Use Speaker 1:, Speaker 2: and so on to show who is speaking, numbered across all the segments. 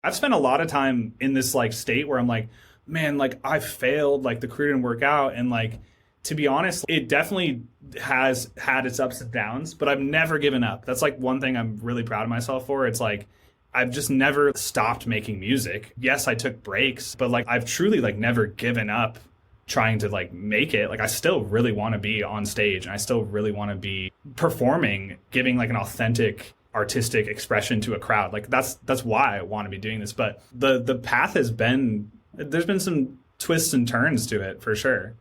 Speaker 1: I've spent a lot of time in this like state where I'm like, man, like I failed, like the career didn't work out. And like, to be honest, it definitely has had its ups and downs, but I've never given up. That's like one thing I'm really proud of myself for. It's like, I've just never stopped making music. Yes, I took breaks, but like I've truly like never given up trying to like make it. Like I still really want to be on stage and I still really want to be performing, giving like an authentic artistic expression to a crowd. Like that's why I want to be doing this. But the path has been, there's been some twists and turns to it for sure.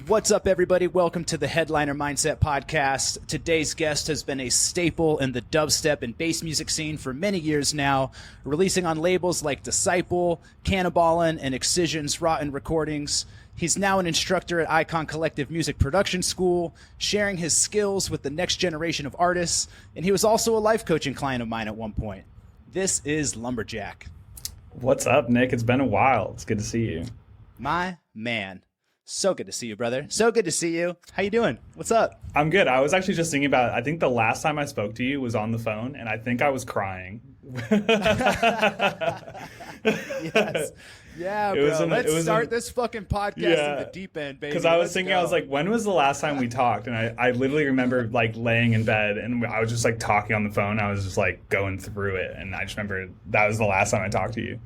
Speaker 2: What's up, everybody? Welcome to the Headliner Mindset Podcast. Today's guest has been a staple in the dubstep and bass music scene for many years now, releasing on labels like Disciple, Canniballin', and Excision's Rotten Recordings. He's now an instructor at Icon Collective Music Production School, sharing his skills with the next generation of artists, and he was also a life coaching client of mine at one point. This is Lumberjack.
Speaker 1: What's up, Nick? It's been a while. It's good to see you.
Speaker 2: My man. So good to see you, brother. So good to see you. How you doing? What's up?
Speaker 1: I'm good. I was actually just thinking about, I think the last time I spoke to you was on the phone, and I think I was crying.
Speaker 2: Yes. Yeah, bro. Let's start this fucking podcast in the deep end, baby.
Speaker 1: Because I was thinking, I was like, when was the last time we talked? And I literally remember like laying in bed, and I was just like talking on the phone. I was just like going through it, and I just remember that was the last time I talked to you.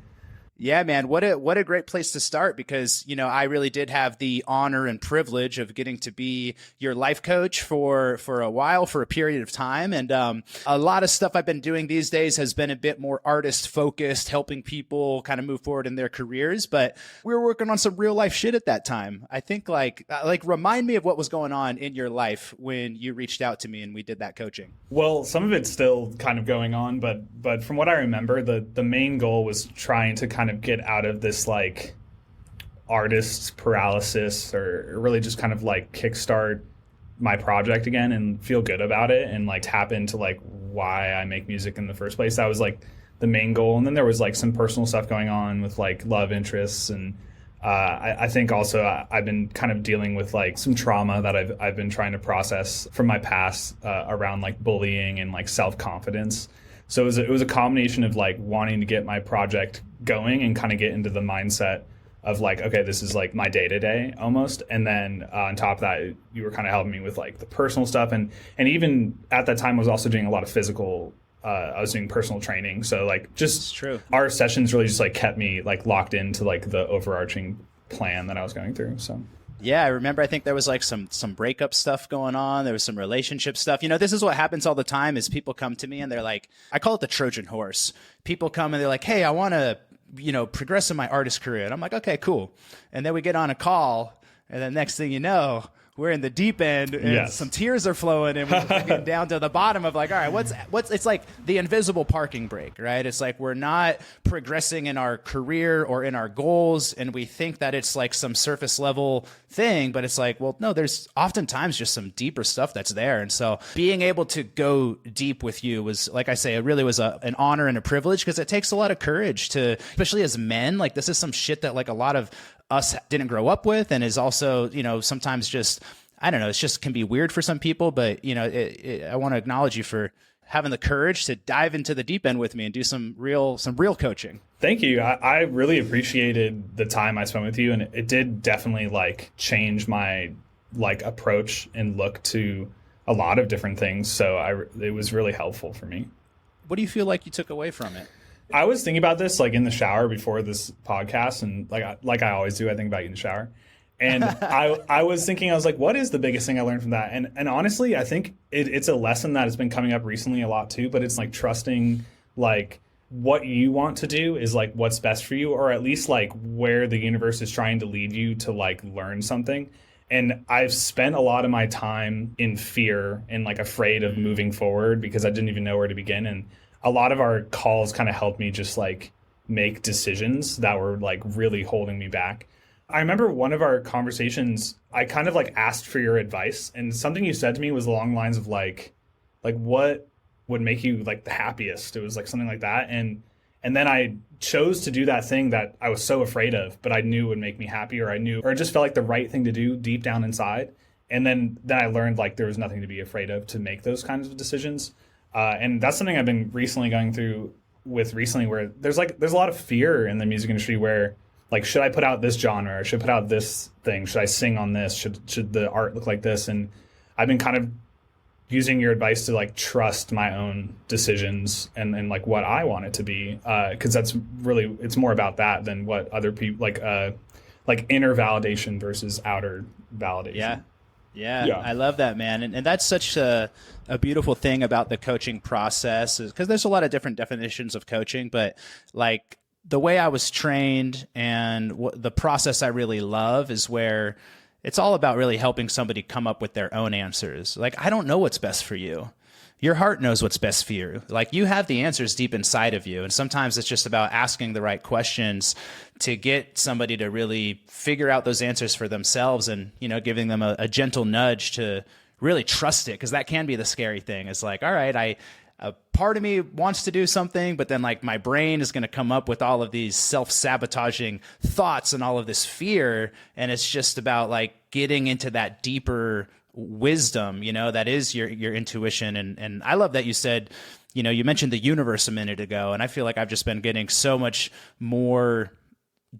Speaker 2: Yeah, man. What a great place to start, because, you know, I really did have the honor and privilege of getting to be your life coach for a while, for a period of time. And a lot of stuff I've been doing these days has been a bit more artist focused, helping people kind of move forward in their careers. But we were working on some real life shit at that time. I think like remind me of what was going on in your life when you reached out to me and we did that coaching.
Speaker 1: Well, some of it's still kind of going on, but from what I remember, the main goal was trying to kind of get out of this like artist paralysis, or really just kind of like kickstart my project again and feel good about it and like tap into like why I make music in the first place. That was like the main goal. And then there was like some personal stuff going on with like love interests, and I think also I've been kind of dealing with like some trauma that I've been trying to process from my past around like bullying and like self-confidence. So it was a combination of like wanting to get my project going and kind of get into the mindset of like, okay, this is like my day to day almost. And then on top of that, you were kind of helping me with like the personal stuff. And even at that time I was also doing a lot of physical, I was doing personal training. So like just our sessions really just like kept me like locked into like the overarching plan that I was going through. So.
Speaker 2: Yeah, I remember. I think there was like some breakup stuff going on. There was some relationship stuff. You know, this is what happens all the time is people come to me and they're like, I call it the Trojan Horse. People come and they're like, hey, I want to, you know, progress in my artist career. And I'm like, okay, cool. And then we get on a call, and then next thing you know, we're in the deep end, and some tears are flowing, and we're getting down to the bottom of like, all right, what's it's like the invisible parking brake, right? It's like we're not progressing in our career or in our goals, and we think that it's like some surface level thing, but it's like, well, no, there's oftentimes just some deeper stuff that's there. And so being able to go deep with you was, like I say, it really was an honor and a privilege, because it takes a lot of courage to, especially as men, like this is some shit that like a lot of us didn't grow up with, and is also, you know, sometimes just, I don't know, it's just can be weird for some people. But, you know, I want to acknowledge you for having the courage to dive into the deep end with me and do some real coaching.
Speaker 1: Thank you. I really appreciated the time I spent with you, and it did definitely like change my like approach and look to a lot of different things. So it was really helpful for me.
Speaker 2: What do you feel like you took away from it?
Speaker 1: I was thinking about this like in the shower before this podcast, and like I always do, I think about you in the shower. And I was thinking, I was like, what is the biggest thing I learned from that? And honestly, I think it's a lesson that has been coming up recently a lot too, but it's like trusting like what you want to do is like what's best for you, or at least like where the universe is trying to lead you to like learn something. And I've spent a lot of my time in fear and like afraid of moving forward because I didn't even know where to begin. And a lot of our calls kind of helped me just like make decisions that were like really holding me back. I remember one of our conversations, I kind of like asked for your advice, and something you said to me was along the lines of like what would make you like the happiest? It was like something like that. And then I chose to do that thing that I was so afraid of, but I knew would make me happy, or it just felt like the right thing to do deep down inside. And then I learned like there was nothing to be afraid of to make those kinds of decisions. And that's something I've been recently going through where there's a lot of fear in the music industry where like, should I put out this genre? Or should I put out this thing? Should I sing on this? Should the art look like this? And I've been kind of using your advice to like trust my own decisions and like what I want it to be. Cause that's really, it's more about that than what other people like inner validation versus outer validation.
Speaker 2: Yeah, I love that, man. And that's such a beautiful thing about the coaching process, is because there's a lot of different definitions of coaching, but like the way I was trained and the process I really love is where it's all about really helping somebody come up with their own answers. Like, I don't know what's best for you. Your heart knows what's best for you. Like, you have the answers deep inside of you. And sometimes it's just about asking the right questions to get somebody to really figure out those answers for themselves, and, you know, giving them a gentle nudge to really trust it. Because that can be the scary thing. It's like, all right, a part of me wants to do something, but then like my brain is going to come up with all of these self-sabotaging thoughts and all of this fear. And it's just about like getting into that deeper wisdom, you know, that is your intuition. And I love that you said, you know, you mentioned the universe a minute ago, and I feel like I've just been getting so much more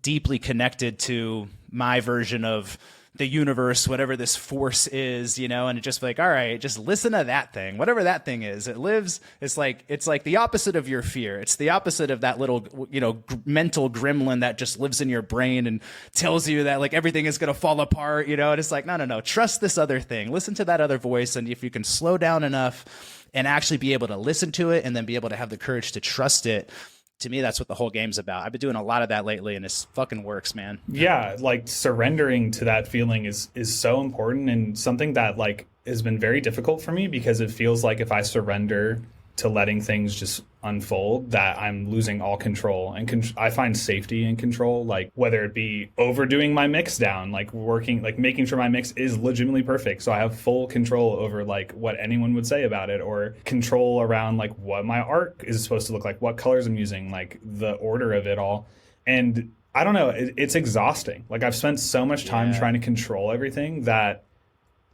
Speaker 2: deeply connected to my version of the universe, whatever this force is, you know, and it just like, all right, just listen to that thing, whatever that thing is. It lives. It's like the opposite of your fear. It's the opposite of that little, you know, mental gremlin that just lives in your brain and tells you that like everything is going to fall apart, you know, and it's like, no, trust this other thing, listen to that other voice. And if you can slow down enough and actually be able to listen to it and then be able to have the courage to trust it, to me, that's what the whole game's about. I've been doing a lot of that lately, and it fucking works, man.
Speaker 1: Yeah, like surrendering to that feeling is so important, and something that like has been very difficult for me, because it feels like if I surrender to letting things just unfold, that I'm losing all control. And I find safety in control, like whether it be overdoing my mix down, like making sure my mix is legitimately perfect, so I have full control over like what anyone would say about it, or control around like what my art is supposed to look like, what colors I'm using, like the order of it all. And I don't know, it's exhausting. Like, I've spent so much time trying to control everything that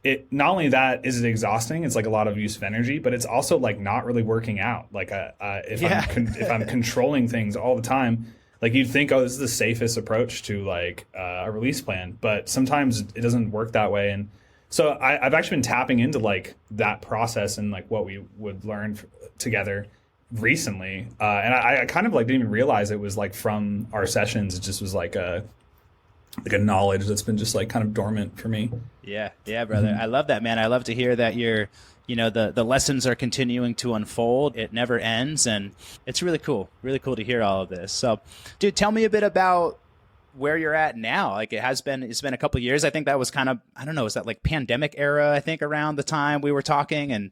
Speaker 1: it, not only that is it exhausting, it's like a lot of use of energy, but it's also like not really working out. Like if I'm controlling things all the time, like you'd think, oh, this is the safest approach to like a release plan, but sometimes it doesn't work that way. And so I've actually been tapping into like that process and like what we would learn together recently. And I kind of like didn't even realize it was like from our sessions. It just was like a knowledge that's been just like kind of dormant for me.
Speaker 2: Yeah, brother. Mm-hmm. I love that, man. I love to hear that the lessons are continuing to unfold. It never ends, and it's really cool to hear all of this. So, dude, tell me a bit about where you're at now. Like, it's been a couple of years. I think that was kind of, I don't know, is that like pandemic era, I think, around the time we were talking, and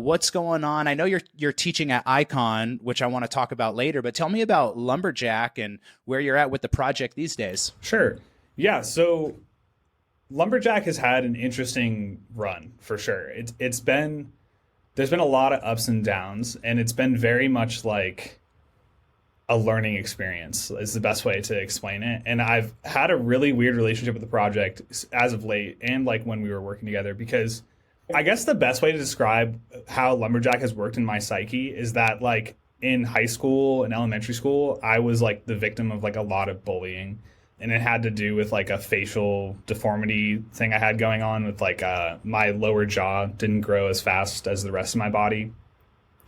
Speaker 2: what's going on? I know you're teaching at Icon, which I want to talk about later, but tell me about Lumberjack and where you're at with the project these days.
Speaker 1: Sure. Yeah. So Lumberjack has had an interesting run for sure. There's been a lot of ups and downs, and it's been very much like a learning experience is the best way to explain it. And I've had a really weird relationship with the project as of late, and like when we were working together, because I guess the best way to describe how Lumberjack has worked in my psyche is that like in high school and elementary school, I was like the victim of like a lot of bullying. And it had to do with like a facial deformity thing I had going on with like my lower jaw didn't grow as fast as the rest of my body.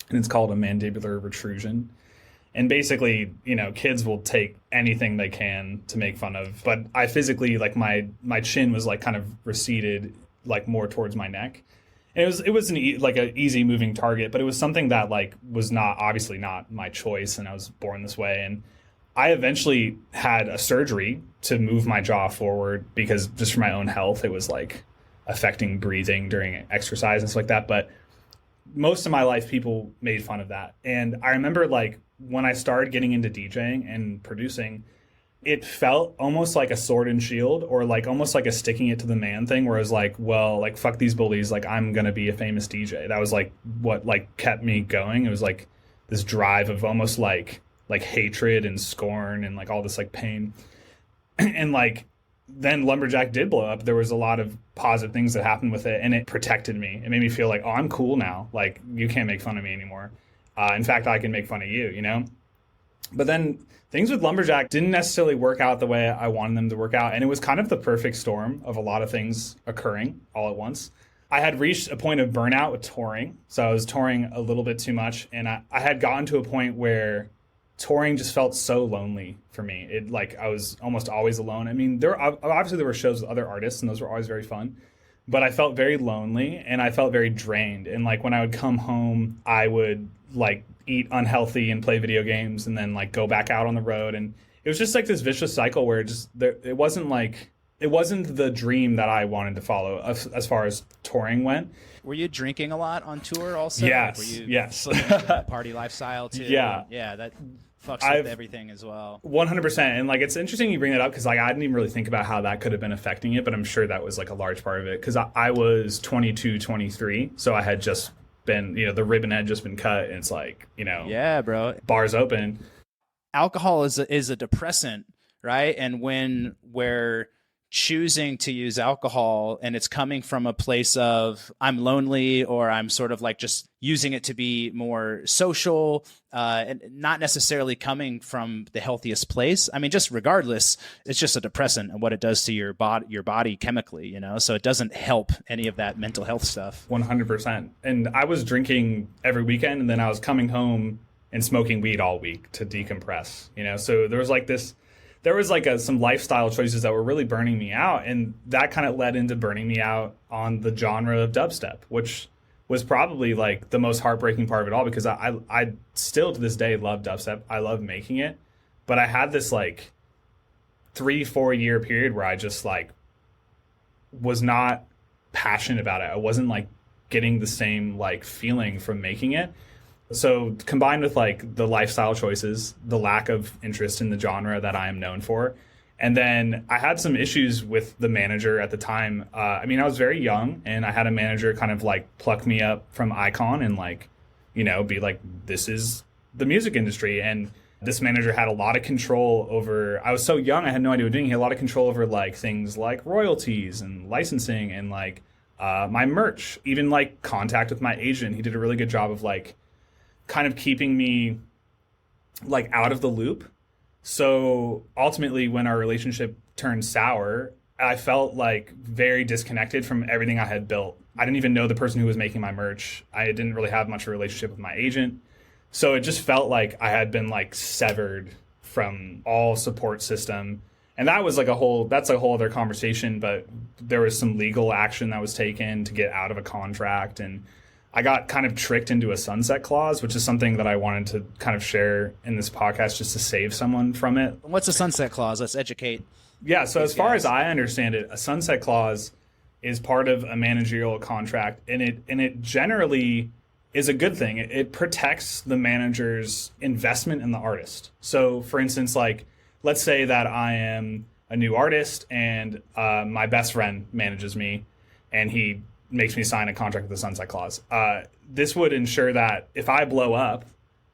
Speaker 1: And it's called a mandibular protrusion. And basically, you know, kids will take anything they can to make fun of. But I physically, like my chin was like kind of receded like more towards my neck. And it was an easy moving target, but it was something that like was obviously not my choice, and I was born this way. And I eventually had a surgery to move my jaw forward, because just for my own health, it was like affecting breathing during exercise and stuff like that. But most of my life, people made fun of that. And I remember like when I started getting into DJing and producing, it felt almost like a sword and shield, or like almost like a sticking it to the man thing, where I was like, well, like fuck these bullies, like I'm gonna be a famous DJ. That was like what like kept me going. It was like this drive of almost like like hatred and scorn and like all this like pain. And like then Lumberjack did blow up. There was a lot of positive things that happened with it, and it protected me. It made me feel like, oh, I'm cool now. Like, you can't make fun of me anymore. In fact, I can make fun of you, you know? But then things with Lumberjack didn't necessarily work out the way I wanted them to work out. And it was kind of the perfect storm of a lot of things occurring all at once. I had reached a point of burnout with touring. So I was touring a little bit too much. And I had gotten to a point where touring just felt so lonely for me. It like I was almost always alone. I mean, there were shows with other artists, and those were always very fun. But I felt very lonely, and I felt very drained. And like when I would come home, I would like eat unhealthy and play video games, and then like go back out on the road. And it was just like this vicious cycle where it wasn't the dream that I wanted to follow as far as touring went.
Speaker 2: Were you drinking a lot on tour also?
Speaker 1: Yes.
Speaker 2: Were you
Speaker 1: yes.
Speaker 2: Party lifestyle too?
Speaker 1: Yeah.
Speaker 2: Yeah. That fucks with everything as well.
Speaker 1: 100%. And like, it's interesting you bring that up because like I didn't even really think about how that could have been affecting it, but I'm sure that was like a large part of it because I was 22, 23. So I had just been, the ribbon had just been cut, and it's like,
Speaker 2: yeah, bro,
Speaker 1: bars open.
Speaker 2: Alcohol is a depressant, right? And when we're choosing to use alcohol and it's coming from a place of I'm lonely, or I'm sort of like just using it to be more social, and not necessarily coming from the healthiest place. I mean, just regardless, it's just a depressant and what it does to your body chemically, so it doesn't help any of that mental health stuff.
Speaker 1: 100%. And I was drinking every weekend, and then I was coming home and smoking weed all week to decompress, so there was like some lifestyle choices that were really burning me out. And that kind of led into burning me out on the genre of dubstep, which was probably like the most heartbreaking part of it all, because I still to this day love dubstep. I love making it. But I had this like 3-4 year period where I just like was not passionate about it. I wasn't like getting the same like feeling from making it. So combined with like the lifestyle choices, the lack of interest in the genre that I am known for. And then I had some issues with the manager at the time. I was very young, and I had a manager kind of like pluck me up from Icon and like, be like, this is the music industry. And this manager had a lot of control over, I was so young, I had no idea what he was doing. He had a lot of control over like things like royalties and licensing and like my merch, even like contact with my agent. He did a really good job of like, kind of keeping me like out of the loop. So ultimately when our relationship turned sour, I felt like very disconnected from everything I had built. I didn't even know the person who was making my merch. I didn't really have much of a relationship with my agent. So it just felt like I had been like severed from all support system. And that was like that's a whole other conversation, but there was some legal action that was taken to get out of a contract, and I got kind of tricked into a sunset clause, which is something that I wanted to kind of share in this podcast just to save someone from it.
Speaker 2: What's a sunset clause? Let's educate.
Speaker 1: Yeah, so as far as I understand it, a sunset clause is part of a managerial contract, and it generally is a good thing. It protects the manager's investment in the artist. So for instance, like let's say that I am a new artist and my best friend manages me, and he makes me sign a contract with a sunset clause. This would ensure that if I blow up,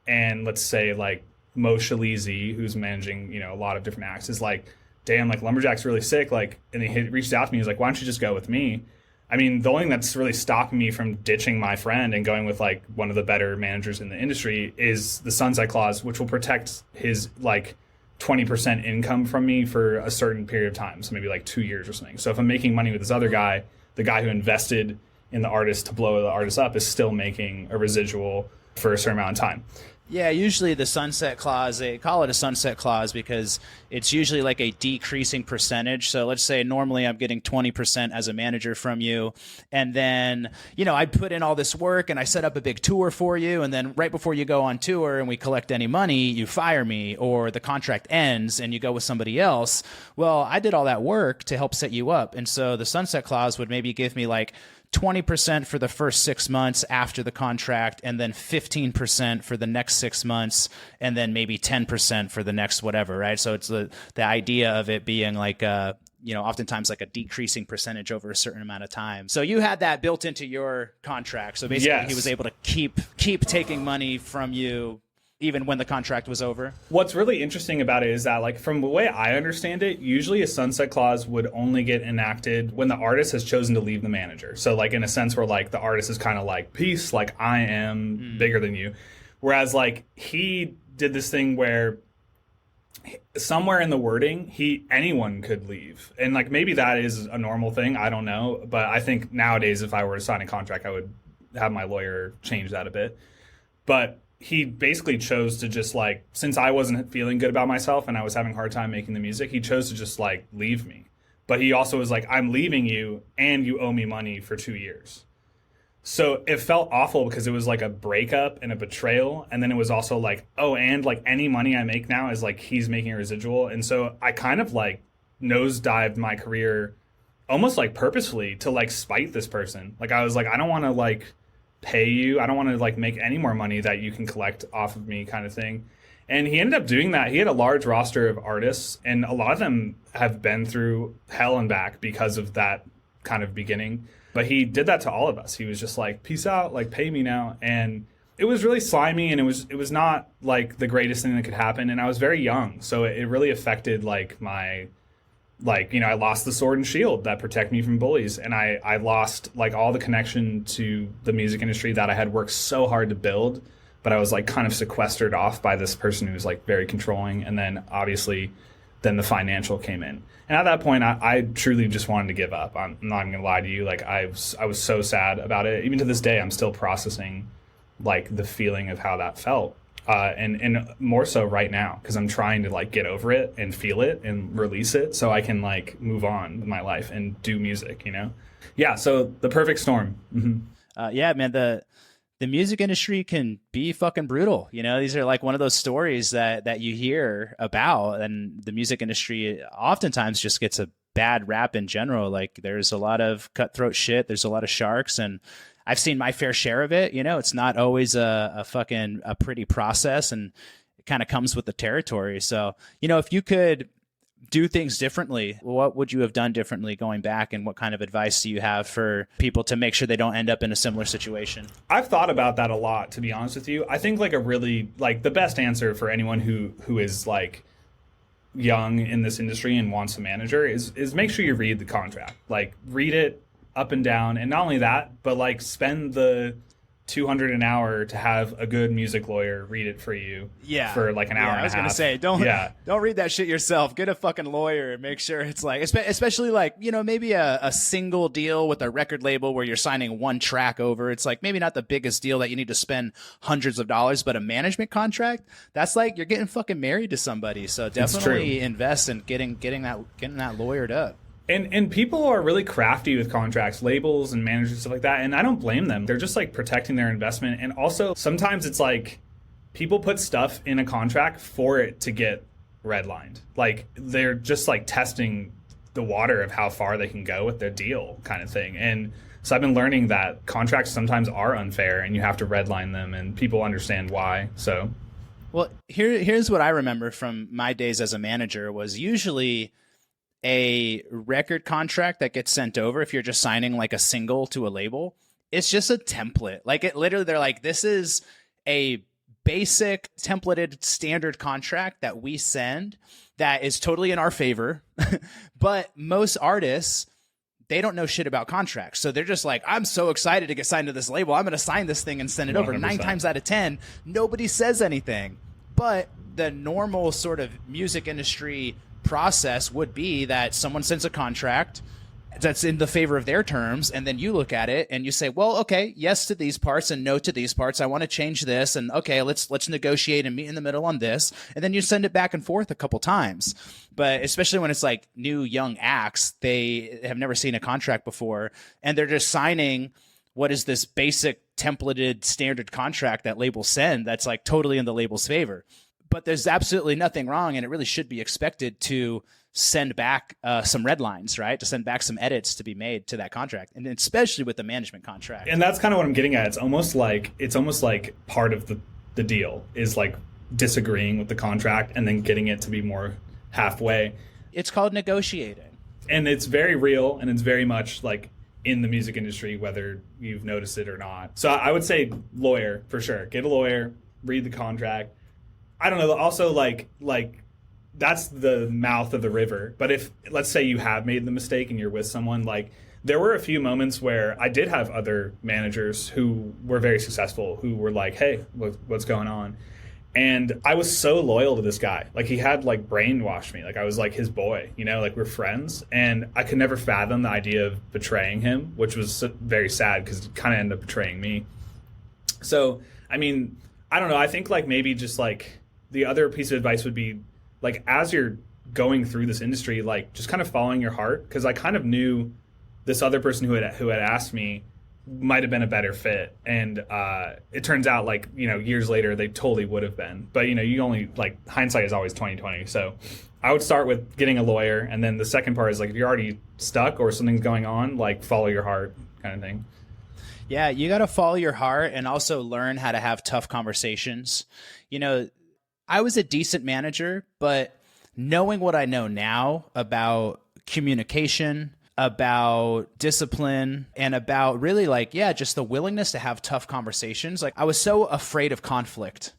Speaker 1: and let's say like Mo Shalizi, who's managing a lot of different acts, is like, damn, like Lumberjack's really sick, like, and he reached out to me. He's like, why don't you just go with me? I mean, the only thing that's really stopping me from ditching my friend and going with like one of the better managers in the industry is the sunset clause, which will protect his like 20% income from me for a certain period of time, so maybe like 2 years or something. So if I'm making money with this other guy, the guy who invested in the artist to blow the artist up is still making a residual for a certain amount of time.
Speaker 2: Yeah, usually the sunset clause, they call it a sunset clause because it's usually like a decreasing percentage. So let's say normally I'm getting 20% as a manager from you. And then, I put in all this work and I set up a big tour for you. And then right before you go on tour and we collect any money, you fire me, or the contract ends and you go with somebody else. Well, I did all that work to help set you up. And so the sunset clause would maybe give me like 20% for the first 6 months after the contract, and then 15% for the next 6 months, and then maybe 10% for the next whatever, right? So it's the idea of it being like oftentimes like a decreasing percentage over a certain amount of time. So you had that built into your contract. So basically, yes, he was able to keep taking money from you even when the contract was over?
Speaker 1: What's really interesting about it is that, like, from the way I understand it, usually a sunset clause would only get enacted when the artist has chosen to leave the manager. So, like, in a sense where, like, the artist is kind of like, peace, like, I am bigger than you. Whereas, like, he did this thing where somewhere in the wording, anyone could leave. And, like, maybe that is a normal thing. I don't know. But I think nowadays, if I were to sign a contract, I would have my lawyer change that a bit. But he basically chose to just, like, since I wasn't feeling good about myself and I was having a hard time making the music, he chose to just, like, leave me. But he also was like, I'm leaving you and you owe me money for 2 years. So it felt awful because it was like a breakup and a betrayal. And then it was also like, oh, and like any money I make now is like he's making a residual. And so I kind of like nosedived my career almost like purposefully to like spite this person. Like I was like, I don't want to like pay you. I don't want to like make any more money that you can collect off of me kind of thing. And he ended up doing that. He had a large roster of artists, and a lot of them have been through hell and back because of that kind of beginning. But he did that to all of us. He was just like, peace out, like pay me now. And it was really slimy, and it was not like the greatest thing that could happen. And I was very young, so it really affected like my, like, you know, I lost the sword and shield that protect me from bullies, and I lost like all the connection to the music industry that I had worked so hard to build. But I was like kind of sequestered off by this person who was like very controlling. And then obviously then the financial came in. And at that point, I truly just wanted to give up. I'm not even going to lie to you. Like I was so sad about it. Even to this day, I'm still processing like the feeling of how that felt. And more so right now, because I'm trying to like get over it and feel it and release it so I can like move on with my life and do music, you know? Yeah. So the perfect storm. Mm-hmm.
Speaker 2: Yeah, man. The music industry can be fucking brutal. You know, these are like one of those stories that you hear about, and the music industry oftentimes just gets a bad rap in general. Like there's a lot of cutthroat shit. There's a lot of sharks, and I've seen my fair share of it. You know, it's not always a pretty process, and it kind of comes with the territory. So, you know, if you could do things differently, what would you have done differently going back, and what kind of advice do you have for people to make sure they don't end up in a similar situation?
Speaker 1: I've thought about that a lot, to be honest with you. I think like a really like the best answer for anyone who is like young in this industry and wants a manager is make sure you read the contract. Like read it up and down, and not only that, but like spend the $200 an hour to have a good music lawyer read it for you for like an hour and a half.
Speaker 2: I was going to say, don't read that shit yourself. Get a fucking lawyer and make sure it's like, especially like, you know, maybe a single deal with a record label where you're signing one track over. It's like maybe not the biggest deal that you need to spend hundreds of dollars, but a management contract, that's like you're getting fucking married to somebody. So definitely invest in getting that lawyered up.
Speaker 1: And people are really crafty with contracts, labels and managers and stuff like that. And I don't blame them. They're just like protecting their investment. And also sometimes it's like people put stuff in a contract for it to get redlined. Like they're just like testing the water of how far they can go with their deal kind of thing. And so I've been learning that contracts sometimes are unfair and you have to redline them, and people understand why. So,
Speaker 2: well, here's what I remember from my days as a manager was usually a record contract that gets sent over, if you're just signing like a single to a label, it's just a template. Like it literally, they're like, this is a basic templated standard contract that we send that is totally in our favor. But most artists, they don't know shit about contracts. So they're just like, I'm so excited to get signed to this label. I'm going to sign this thing and send it 100%. Over. 9 times out of 10, nobody says anything. But the normal sort of music industry process would be that someone sends a contract that's in the favor of their terms, and then you look at it and you say, well, okay, yes to these parts and no to these parts. I want to change this, and okay, let's negotiate and meet in the middle on this, and then you send it back and forth a couple times. But especially when it's like new young acts, they have never seen a contract before, and they're just signing what is this basic templated standard contract that labels send that's like totally in the label's favor. But there's absolutely nothing wrong, and it really should be expected to send back some red lines, right? To send back some edits to be made to that contract, and especially with the management contract.
Speaker 1: And that's kind of what I'm getting at. It's almost like part of the deal is like disagreeing with the contract and then getting it to be more halfway.
Speaker 2: It's called negotiating.
Speaker 1: And it's very real, and it's very much like in the music industry, whether you've noticed it or not. So I would say lawyer for sure. Get a lawyer, read the contract. I don't know. Also, like that's the mouth of the river. But if let's say you have made the mistake and you're with someone, like there were a few moments where I did have other managers who were very successful who were like, "Hey, what's going on?" And I was so loyal to this guy. Like he had like brainwashed me. Like I was like his boy, you know, like we're friends. And I could never fathom the idea of betraying him, which was very sad because it kind of ended up betraying me. So, I mean, I don't know. I think like maybe just like the other piece of advice would be like as you're going through this industry, like just kind of following your heart. Because I kind of knew this other person who had asked me might have been a better fit, and it turns out like, you know, years later they totally would have been. But you know, you only like hindsight is always 20/20. So I would start with getting a lawyer, and then the second part is like if you're already stuck or something's going on, like follow your heart kind of thing.
Speaker 2: Yeah, you got to follow your heart and also learn how to have tough conversations. You know, I was a decent manager, but knowing what I know now about communication, about discipline, and about really like, yeah, just the willingness to have tough conversations. Like I was so afraid of conflict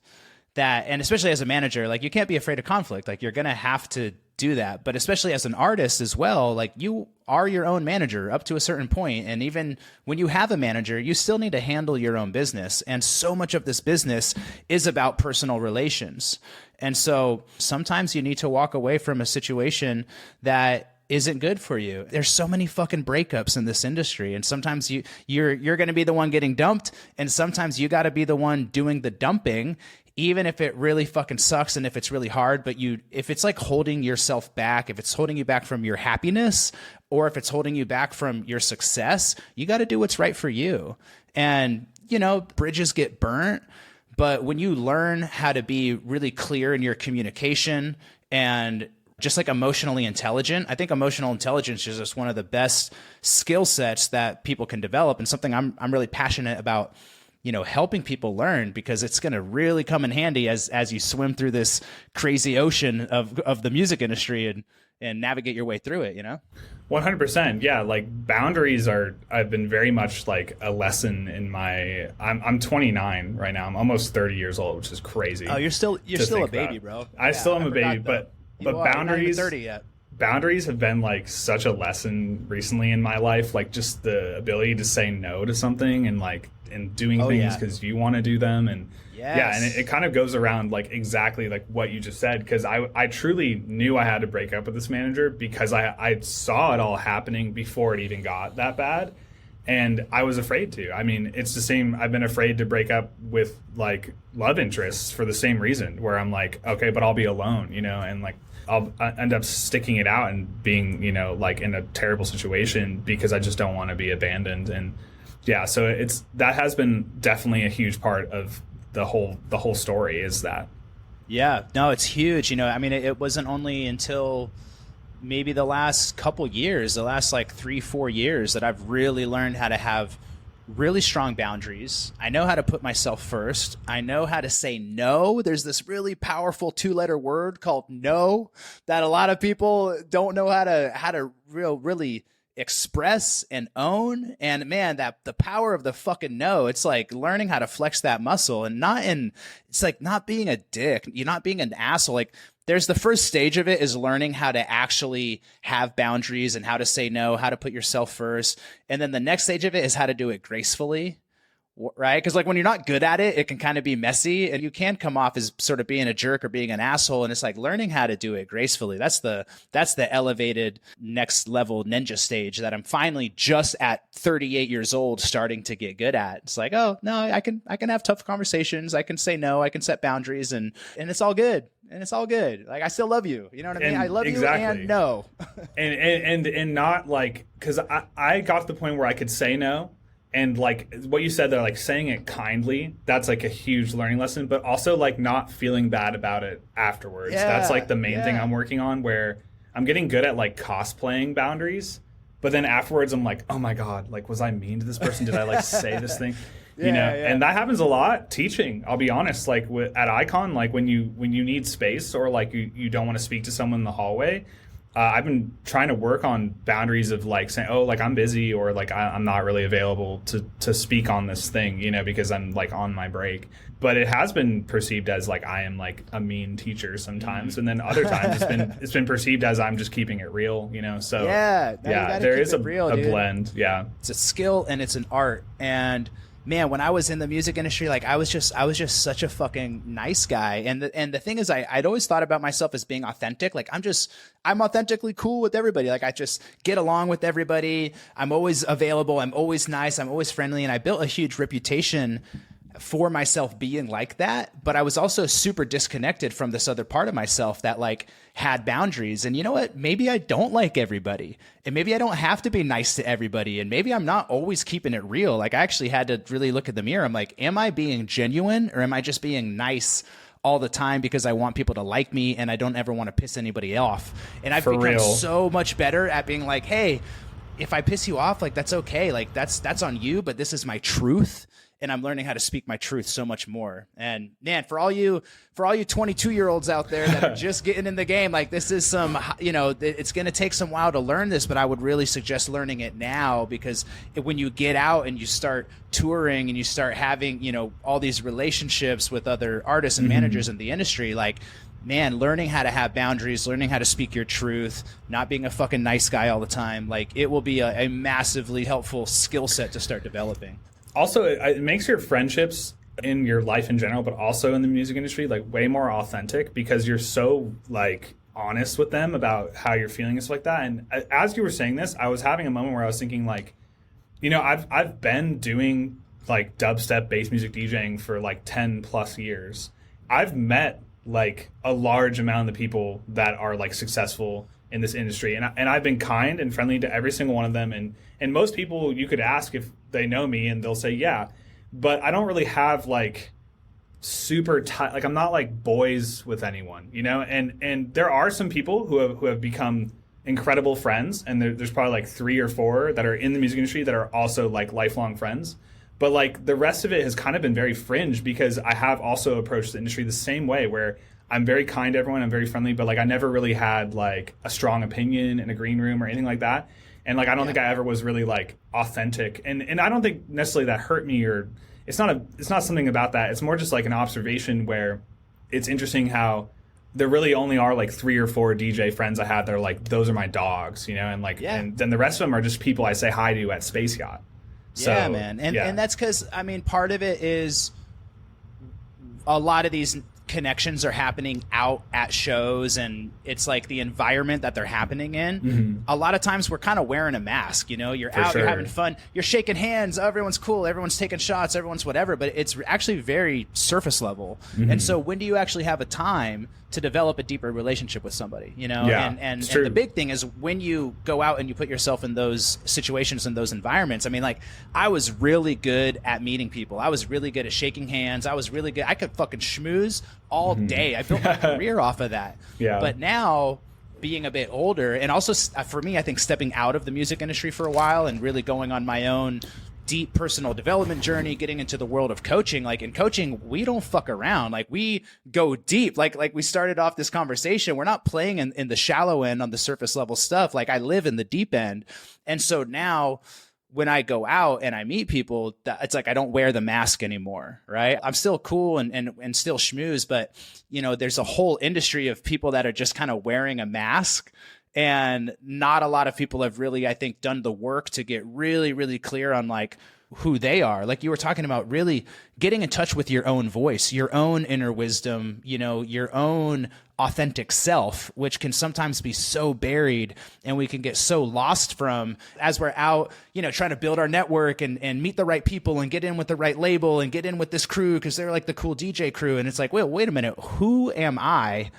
Speaker 2: that, and especially as a manager, like you can't be afraid of conflict. Like you're going to have to do that. But especially as an artist as well, like you are your own manager up to a certain point. And even when you have a manager, you still need to handle your own business. And so much of this business is about personal relations. And so sometimes you need to walk away from a situation that isn't good for you. There's so many fucking breakups in this industry, and sometimes you're going to be the one getting dumped, and sometimes you got to be the one doing the dumping, even if it really fucking sucks and if it's really hard. But if it's like holding yourself back, if it's holding you back from your happiness, or if it's holding you back from your success, you got to do what's right for you. And you know, bridges get burnt, but when you learn how to be really clear in your communication and just like emotionally intelligent. I think emotional intelligence is just one of the best skill sets that people can develop, and something I'm really passionate about, you know, helping people learn, because it's going to really come in handy as you swim through this crazy ocean of the music industry and navigate your way through it, you know?
Speaker 1: 100%. Yeah. Like boundaries I've been very much like a lesson in I'm 29 right now. I'm almost 30 years old, which is crazy.
Speaker 2: Oh, you're still a baby, bro.
Speaker 1: I still am a baby, but boundaries,
Speaker 2: 30 yet.
Speaker 1: Boundaries have been like such a lesson recently in my life. Like just the ability to say no to something and doing things because you want to do them. And yeah, and it kind of goes around like exactly like what you just said. Because I truly knew I had to break up with this manager because I saw it all happening before it even got that bad. And I was afraid to. I mean, it's the same. I've been afraid to break up with like love interests for the same reason, where I'm like, okay, but I'll be alone, you know, and like I'll end up sticking it out and being, you know, like in a terrible situation because I just don't want to be abandoned. And yeah, so that has been definitely a huge part of the whole story is that.
Speaker 2: Yeah, no, it's huge. You know, I mean, it wasn't only until maybe the last couple years, the last like 3-4 years, that I've really learned how to have really strong boundaries. I know how to put myself first. I know how to say no. There's this really powerful 2-letter word called no that a lot of people don't know how to really express and own. And man, that the power of the fucking no, it's like learning how to flex that muscle, and it's like not being a dick. You're not being an asshole. Like there's the first stage of it is learning how to actually have boundaries and how to say no, how to put yourself first. And then the next stage of it is how to do it gracefully, right? Because like when you're not good at it, it can kind of be messy and you can come off as sort of being a jerk or being an asshole. And it's like learning how to do it gracefully. That's the elevated next level ninja stage that I'm finally just at 38 years old starting to get good at. It's like, oh no, I can have tough conversations. I can say no, I can set boundaries, and it's all good. And it's all good. Like, I still love you. You know what I mean? I love you and no.
Speaker 1: and not like, because I got to the point where I could say no. And like what you said there, like saying it kindly, that's like a huge learning lesson. But also like not feeling bad about it afterwards.
Speaker 2: Yeah,
Speaker 1: that's like the main thing I'm working on, where I'm getting good at like cosplaying boundaries. But then afterwards I'm like, oh my God, like was I mean to this person? Did I like say this thing? You know, and that happens a lot teaching. I'll be honest, like at Icon, like when you need space or like you don't want to speak to someone in the hallway, I've been trying to work on boundaries of like saying, oh, like I'm busy, or like I'm not really available to speak on this thing, you know, because I'm like on my break. But it has been perceived as like I am like a mean teacher sometimes, and then other times it's been perceived as I'm just keeping it real, you know. So
Speaker 2: yeah,
Speaker 1: there is a blend. Yeah,
Speaker 2: it's a skill and it's an art. And man, when I was in the music industry, like I was just such a fucking nice guy. And the thing is, I'd always thought about myself as being authentic. Like I'm authentically cool with everybody. Like I just get along with everybody. I'm always available. I'm always nice. I'm always friendly. And I built a huge reputation for myself being like that. But I was also super disconnected from this other part of myself that like had boundaries. And you know what? Maybe I don't like everybody, and maybe I don't have to be nice to everybody, and maybe I'm not always keeping it real. Like I actually had to really look at the mirror. I'm like, am I being genuine, or am I just being nice all the time because I want people to like me and I don't ever want to piss anybody off? And I've become so much better at being like, hey, if I piss you off, like that's okay. Like that's on you, but this is my truth. And I'm learning how to speak my truth so much more. And man, for all you 22-year-olds out there that are just getting in the game, like this is some, you know, it's going to take some while to learn this, but I would really suggest learning it now, because when you get out and you start touring and you start having, you know, all these relationships with other artists and managers in the industry, like, man, learning how to have boundaries, learning how to speak your truth, not being a fucking nice guy all the time, like it will be a massively helpful skill set to start developing.
Speaker 1: Also, it makes your friendships in your life in general, but also in the music industry, like way more authentic, because you're so like honest with them about how you're feeling and stuff like that. And as you were saying this, I was having a moment where I was thinking like, you know, I've been doing like dubstep bass music DJing for like 10 plus years. I've met like a large amount of the people that are like successful in this industry, and I've been kind and friendly to every single one of them, and most people you could ask if they know me and they'll say yeah, but I don't really have like super tight, like I'm not like boys with anyone, you know. And there are some people who have become incredible friends, and there's probably like 3 or 4 that are in the music industry that are also like lifelong friends. But like the rest of it has kind of been very fringe, because I have also approached the industry the same way, where I'm very kind to everyone, I'm very friendly, but like I never really had like a strong opinion in a green room or anything like that. And like I don't think I ever was really like authentic. And I don't think necessarily that hurt me, or it's not something about that. It's more just like an observation where it's interesting how there really only are like 3 or 4 DJ friends I have that are like, those are my dogs, you know, and like and then the rest of them are just people I say hi to at Space Yacht. So,
Speaker 2: yeah, man. And that's because, I mean, part of it is a lot of these connections are happening out at shows, and it's like the environment that they're happening in. A lot of times we're kind of wearing a mask, you know, you're out, you're having fun, you're shaking hands, everyone's cool, everyone's taking shots, everyone's whatever, but it's actually very surface level. And so when do you actually have a time to develop a deeper relationship with somebody, you know? And the big thing is when you go out and you put yourself in those situations and those environments. I mean, like I was really good at meeting people. I was really good at shaking hands. I was really good. I could fucking schmooze all day. I built my career off of that. But now, being a bit older, and also for me, I think stepping out of the music industry for a while and really going on my own deep personal development journey, getting into the world of coaching. Like in coaching, we don't fuck around. Like we go deep. Like we started off this conversation. We're not playing in the shallow end on the surface level stuff. Like I live in the deep end. And so now when I go out and I meet people, it's like I don't wear the mask anymore, right? I'm still cool and still schmooze, but you know, there's a whole industry of people that are just kind of wearing a mask. And not a lot of people have really, I think, done the work to get really, really clear on like who they are. Like you were talking about, really getting in touch with your own voice, your own inner wisdom, you know, your own authentic self, which can sometimes be so buried and we can get so lost from as we're out, you know, trying to build our network and meet the right people and get in with the right label and get in with this crew because they're like the cool DJ crew. And it's like, wait a minute, who am I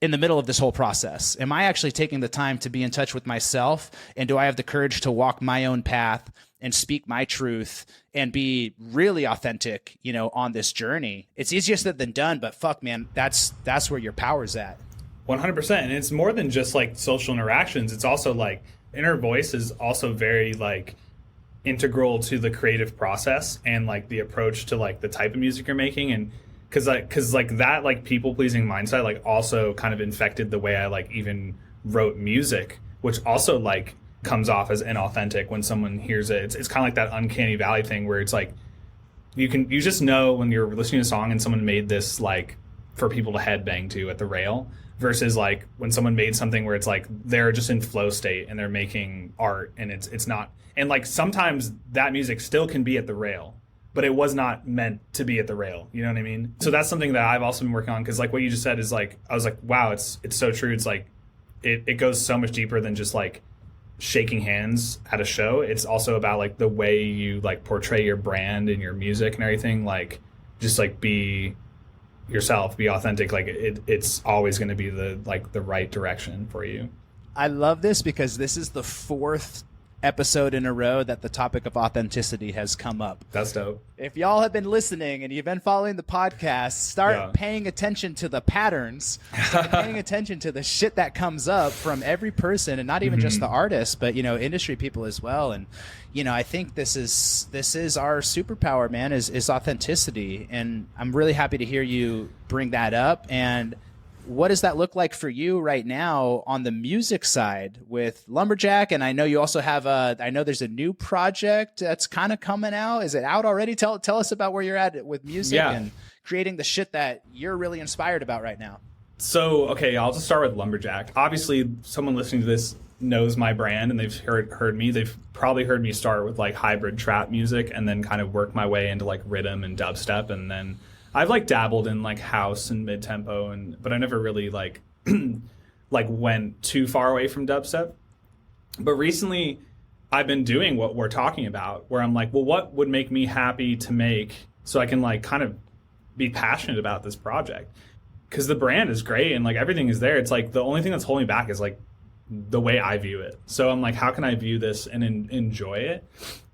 Speaker 2: in the middle of this whole process? Am I actually taking the time to be in touch with myself? And do I have the courage to walk my own path and speak my truth and be really authentic, you know, on this journey? It's easier said than done, but fuck, man, that's where your power's at.
Speaker 1: 100%. And it's more than just like social interactions. It's also like inner voice is also very like integral to the creative process and like the approach to like the type of music you're making. And because that like people pleasing mindset like also kind of infected the way I like even wrote music, which also like comes off as inauthentic when someone hears it. It's kind of like that uncanny valley thing where it's like you just know when you're listening to a song and someone made this like for people to headbang to at the rail, versus like when someone made something where it's like they're just in flow state and they're making art and it's not. And like sometimes that music still can be at the rail, but it was not meant to be at the rail. You know what I mean? So that's something that I've also been working on, because like what you just said is like, I was like, wow, it's so true. It's like it goes so much deeper than just like shaking hands at a show. It's also about like the way you like portray your brand and your music and everything. Like just like be yourself, be authentic. Like it's always going to be the right direction for you.
Speaker 2: I love this because this is the 4th episode in a row that the topic of authenticity has come up.
Speaker 1: That's dope.
Speaker 2: If y'all have been listening and you've been following the podcast, start paying attention to the patterns, start paying attention to the shit that comes up from every person, and not even just the artists, but, you know, industry people as well. And, you know, I think this is our superpower, man, is authenticity. And I'm really happy to hear you bring that up. And what does that look like for you right now on the music side with Lumberjack? And I know you also have I know there's a new project that's kind of coming out. Is it out already? Tell us about where you're at with music and creating the shit that you're really inspired about right now.
Speaker 1: So, okay, I'll just start with Lumberjack. Obviously, someone listening to this knows my brand and they've heard me. They've probably heard me start with like hybrid trap music and then kind of work my way into like rhythm and dubstep, and then I've like dabbled in like house and mid tempo, but I never really like like went too far away from dubstep. But recently I've been doing what we're talking about, where I'm like, well, what would make me happy to make so I can like kind of be passionate about this project? Because the brand is great and like everything is there. It's like the only thing that's holding me back is like the way I view it. So I'm like, how can I view this and enjoy it?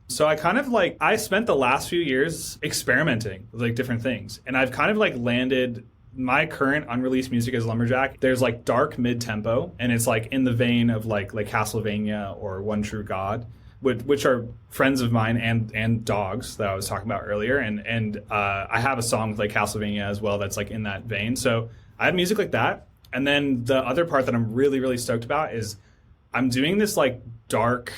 Speaker 1: So I kind of like, I spent the last few years experimenting with like different things. And I've kind of like landed my current unreleased music as Lumberjack. There's like dark mid-tempo, and it's like in the vein of like Castlevania or One True God, which are friends of mine and dogs that I was talking about earlier. And I have a song with like Castlevania as well that's like in that vein. So I have music like that. And then the other part that I'm really, really stoked about is I'm doing this like dark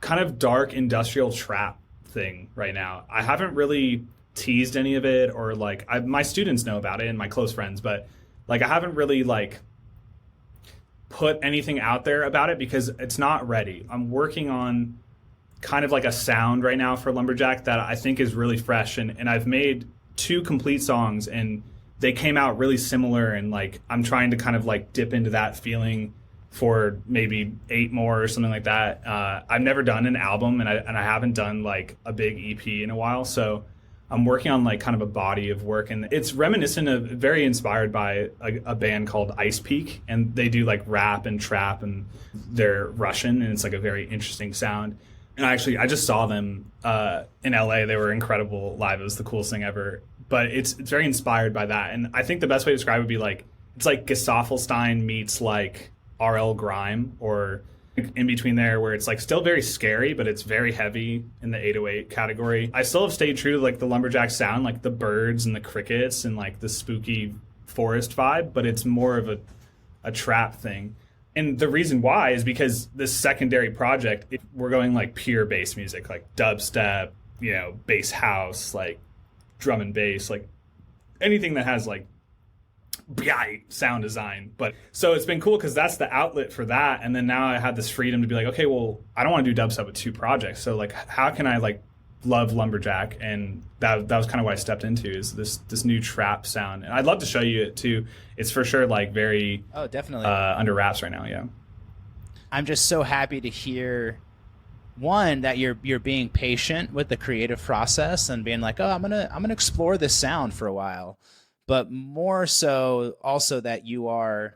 Speaker 1: industrial trap thing right now. I haven't really teased any of it, or like my students know about it and my close friends, but like I haven't really like put anything out there about it because it's not ready. I'm working on kind of like a sound right now for Lumberjack that I think is really fresh, and I've made 2 complete songs and they came out really similar, and like I'm trying to kind of like dip into that feeling for maybe 8 more or something like that. I've never done an album, and I haven't done like a big EP in a while, so I'm working on like kind of a body of work, and it's reminiscent of, very inspired by a band called Ice Peak, and they do like rap and trap, and they're Russian, and it's like a very interesting sound. And I just saw them in LA. They were incredible live. It was the coolest thing ever. But it's very inspired by that, and I think the best way to describe it would be like it's like Gesaffelstein meets like RL Grime, or in between there, where it's like still very scary, but it's very heavy in the 808 category. I still have stayed true to like the Lumberjack sound, like the birds and the crickets and like the spooky forest vibe, but it's more of a trap thing. And the reason why is because this secondary project, we're going like pure bass music, like dubstep, you know, bass house, like drum and bass, like anything that has like sound design. But so it's been cool because that's the outlet for that, and then now I had this freedom to be like, okay, well, I don't want to do dubstep with 2 projects, so like how can I like love Lumberjack? And that was kind of what I stepped into, is this new trap sound, and I'd love to show you it too. It's for sure like very
Speaker 2: definitely
Speaker 1: under wraps right now.
Speaker 2: I'm just so happy to hear, one, that you're being patient with the creative process and being like, oh, I'm gonna explore this sound for a while. But more so also that you are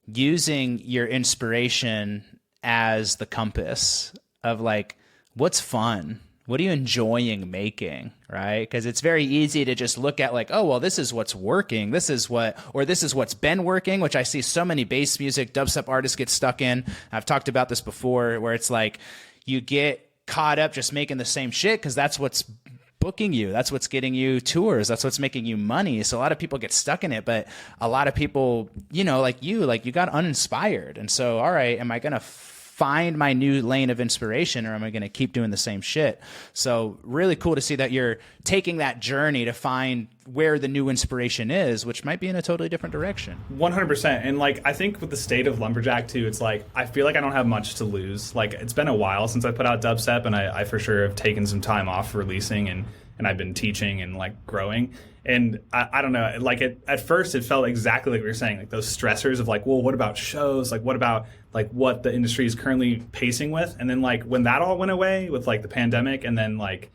Speaker 2: using your inspiration as the compass of like, what's fun? What are you enjoying making, right? Because it's very easy to just look at like, oh, well, this is what's working. This is what's been working, which I see so many bass music, dubstep artists get stuck in. I've talked about this before, where it's like you get caught up just making the same shit because that's what's booking you. That's what's getting you tours. That's what's making you money. So a lot of people get stuck in it, but a lot of people, you know, like you got uninspired. And so, all right, am I going to find my new lane of inspiration, or am I going to keep doing the same shit? So really cool to see that you're taking that journey to find where the new inspiration is, which might be in a totally different direction.
Speaker 1: 100%. And like, I think with the state of Lumberjack too, it's like, I feel like I don't have much to lose. Like, it's been a while since I put out dubstep, and I for sure have taken some time off releasing, and I've been teaching and like growing. And I don't know, like at first it felt exactly like we were saying, like those stressors of like, well, what about shows? Like, what about like what the industry is currently pacing with? And then like when that all went away with like the pandemic, and then like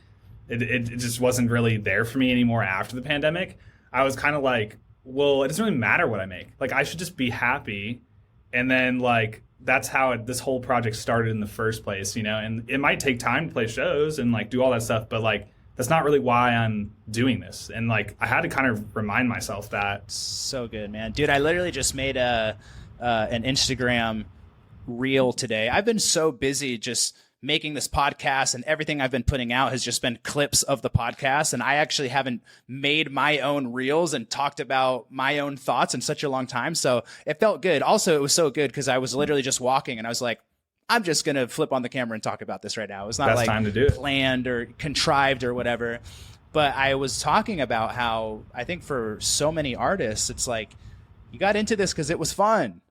Speaker 1: it just wasn't really there for me anymore after the pandemic, I was kind of like, well, it doesn't really matter what I make. Like, I should just be happy. And then like, that's how this whole project started in the first place, you know? And it might take time to play shows and like do all that stuff, but like, that's not really why I'm doing this. And like, I had to kind of remind myself that.
Speaker 2: So good, man. Dude, I literally just made an Instagram reel today. I've been so busy just making this podcast, and everything I've been putting out has just been clips of the podcast. And I actually haven't made my own reels and talked about my own thoughts in such a long time. So it felt good. Also, it was so good because I was literally just walking and I was like, I'm just going to flip on the camera and talk about this right now. It's not like
Speaker 1: time to do it.
Speaker 2: Planned or contrived or whatever. But I was talking about how I think for so many artists, it's like, you got into this because it was fun.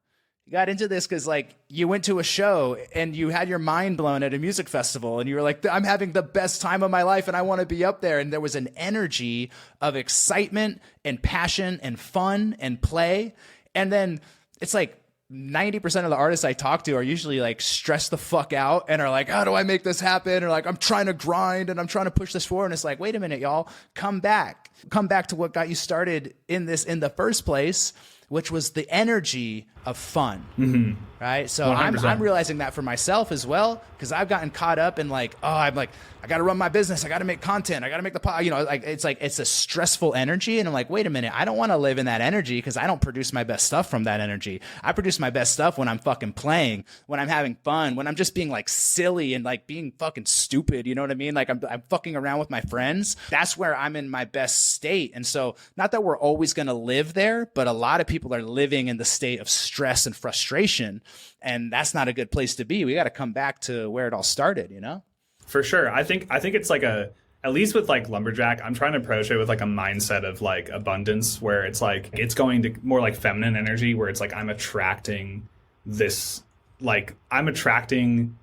Speaker 2: You got into this because like you went to a show and you had your mind blown at a music festival and you were like, I'm having the best time of my life and I want to be up there. And there was an energy of excitement and passion and fun and play. And then it's like, 90% of the artists I talk to are usually like stressed the fuck out and are like, how do I make this happen? Or like, I'm trying to grind and I'm trying to push this forward. And it's like, wait a minute, y'all, come back to what got you started in this in the first place, which was the energy of fun. Mm-hmm. Right. So I'm realizing that for myself as well, because I've gotten caught up in like, oh, I'm like, I got to run my business. I got to make content. I got to make the pod, you know, like it's a stressful energy. And I'm like, wait a minute, I don't want to live in that energy because I don't produce my best stuff from that energy. I produce my best stuff when I'm fucking playing, when I'm having fun, when I'm just being like silly and like being fucking stupid. You know what I mean? Like I'm fucking around with my friends. That's where I'm in my best state. And so not that we're always going to live there, but a lot of people are living in the state of stress and frustration. And that's not a good place to be. We got to come back to where it all started, you know?
Speaker 1: For sure. I think it's like at least with like Lumberjack, I'm trying to approach it with like a mindset of like abundance, where it's like, it's going to more like feminine energy, where it's like, I'm attracting this, like I'm attracting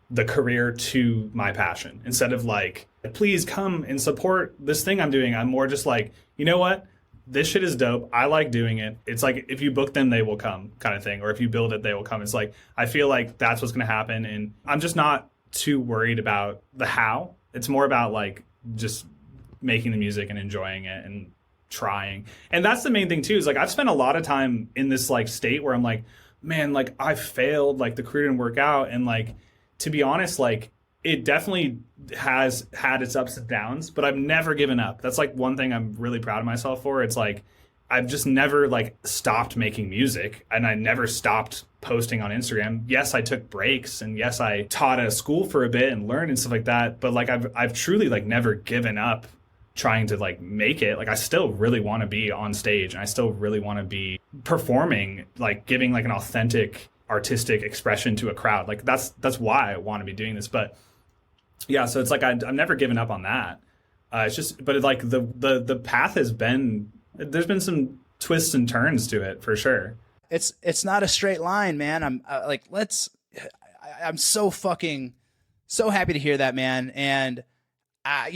Speaker 1: the career to my passion instead of like, please come and support this thing I'm doing. I'm more just like, you know what? This shit is dope. I like doing it. It's like, if you book them, they will come kind of thing. Or if you build it, they will come. It's like, I feel like that's what's going to happen. And I'm just not too worried about the how. It's more about like just making the music and enjoying it and trying. And that's the main thing too, is like, I've spent a lot of time in this like state where I'm like, man, like I failed, like the career didn't work out. And like, to be honest, like it definitely has had its ups and downs, but I've never given up. That's like one thing I'm really proud of myself for. It's like, I've just never like stopped making music, and I never stopped posting on Instagram. Yes, I took breaks, and yes, I taught at a school for a bit and learned and stuff like that. But like, I've truly like never given up trying to like make it. Like, I still really want to be on stage, and I still really want to be performing, like giving like an authentic artistic expression to a crowd. Like that's why I want to be doing this. But yeah, so it's like I've never given up on that. It's just, but like the path has been, there's been some twists and turns to it for sure.
Speaker 2: It's not a straight line, man. I'm so happy to hear that, man. And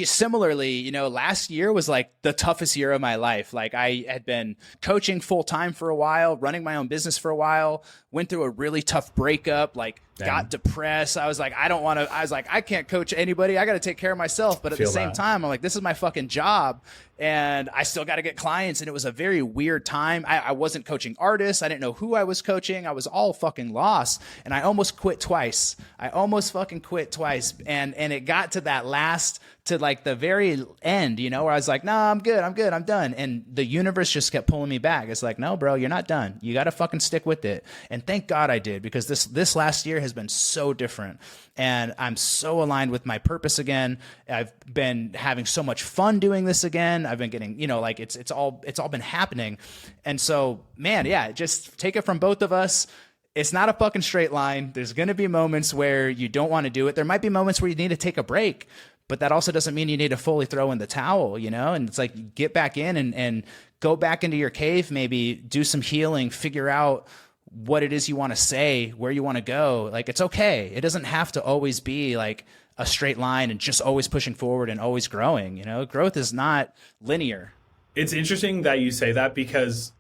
Speaker 2: similarly, you know, last year was like the toughest year of my life. Like, I had been coaching full time for a while, running my own business for a while, went through a really tough breakup, like got depressed. I was like, I can't coach anybody. I got to take care of myself. But at the same time, I'm like, this is my fucking job, and I still got to get clients. And it was a very weird time. I wasn't coaching artists. I didn't know who I was coaching. I was all fucking lost. And I almost quit twice. I almost fucking quit twice. And it got to that last, to like the very end, you know, where I was like, nah, I'm good. I'm done. And the universe just kept pulling me back. It's like, no, bro, you're not done. You got to fucking stick with it. And thank God I did, because this last year has has been so different. And I'm so aligned with my purpose again. I've been having so much fun doing this again. I've been getting, like it's all been happening. And so, man, yeah, just take it from both of us. It's not a fucking straight line. There's going to be moments where you don't want to do it. There might be moments where you need to take a break, but that also doesn't mean you need to fully throw in the towel, And it's like, get back in and go back into your cave, maybe do some healing, figure out what it is you want to say, where you want to go. Like, it's okay. It doesn't have to always be like a straight line and just always pushing forward and always growing. Growth is not linear.
Speaker 1: It's interesting that you say that, because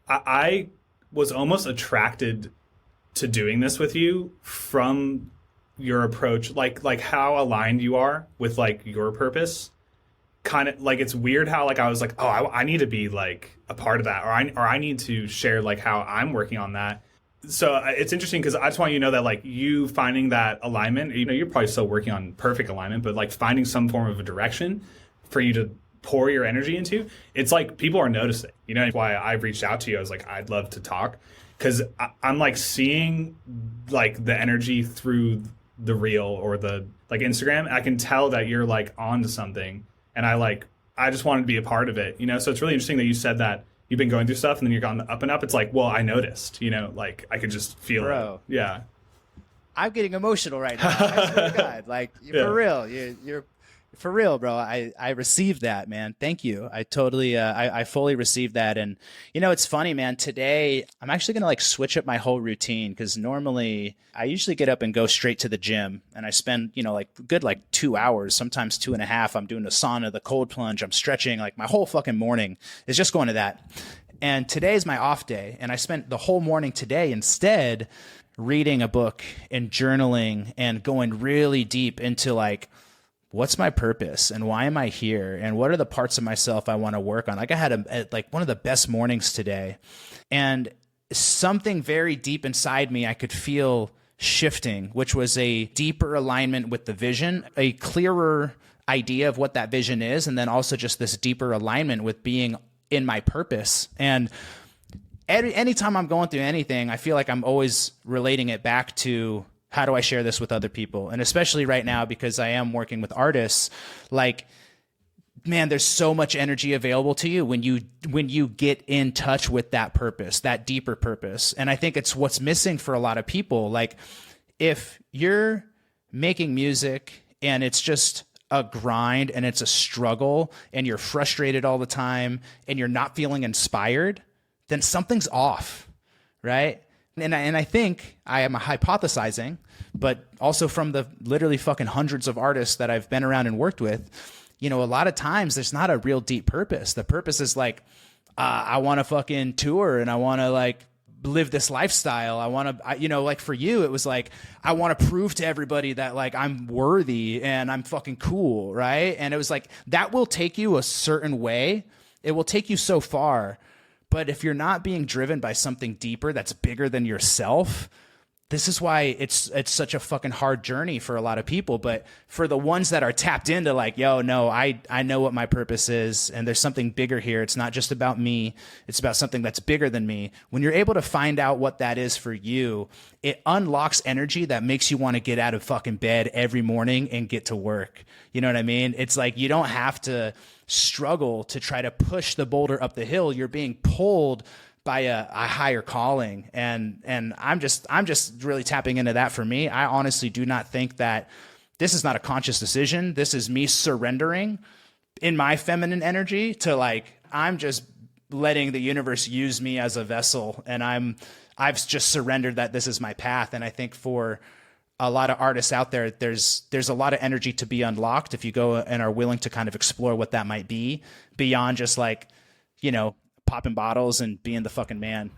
Speaker 1: I was almost attracted to doing this with you from your approach, like how aligned you are with like your purpose. Kind of like, it's weird how like I was like, oh, I need to be like a part of that, or I need to share like how I'm working on that. So it's interesting, because I just want you to know that like you finding that alignment, you're probably still working on perfect alignment, but like finding some form of a direction for you to pour your energy into, it's like people are noticing. That's why I've reached out to you. I was like, I'd love to talk, because I'm like seeing like the energy through the reel or the like Instagram. I can tell that you're like onto something, and I just wanted to be a part of it. So it's really interesting that you said that you've been going through stuff and then you're gone up and up. It's like, well, I noticed, like I could just feel it. Yeah.
Speaker 2: I'm getting emotional right now. I swear to God, like for real, you're for real, bro. I received that, man. Thank you. I totally, I fully received that. And it's funny, man, today I'm actually going to like switch up my whole routine, because normally I usually get up and go straight to the gym, and I spend, like good, like 2 hours, sometimes 2.5. I'm doing the sauna, the cold plunge, I'm stretching, like my whole fucking morning is just going to that. And today's my off day. And I spent the whole morning today instead reading a book and journaling and going really deep into like, what's my purpose and why am I here? And what are the parts of myself I want to work on? Like I had like one of the best mornings today, and something very deep inside me I could feel shifting, which was a deeper alignment with the vision, a clearer idea of what that vision is. And then also just this deeper alignment with being in my purpose. And anytime I'm going through anything, I feel like I'm always relating it back to, how do I share this with other people? And especially right now, because I am working with artists, like, man, there's so much energy available to you when you get in touch with that purpose, that deeper purpose. And I think it's what's missing for a lot of people. Like, if you're making music and it's just a grind and it's a struggle and you're frustrated all the time and you're not feeling inspired, then something's off, right? And I think I am hypothesizing, but also from the literally fucking hundreds of artists that I've been around and worked with, a lot of times there's not a real deep purpose. The purpose is like, I want to fucking tour and I want to like live this lifestyle. I want to, like for you, it was like, I want to prove to everybody that like I'm worthy and I'm fucking cool, right? And it was like, that will take you a certain way. It will take you so far. But if you're not being driven by something deeper that's bigger than yourself, this is why it's such a fucking hard journey for a lot of people. But for the ones that are tapped into like, yo, no, I know what my purpose is, and there's something bigger here. It's not just about me. It's about something that's bigger than me. When you're able to find out what that is for you, it unlocks energy that makes you want to get out of fucking bed every morning and get to work. You know what I mean? It's like you don't have to struggle to try to push the boulder up the hill. You're being pulled by a higher calling. And I'm just really tapping into that for me. I honestly do not think that this is not a conscious decision. This is me surrendering in my feminine energy to like, I'm just letting the universe use me as a vessel. And I've just surrendered that this is my path. And I think for a lot of artists out there, there's a lot of energy to be unlocked if you go and are willing to kind of explore what that might be beyond just like, popping bottles and being the fucking man.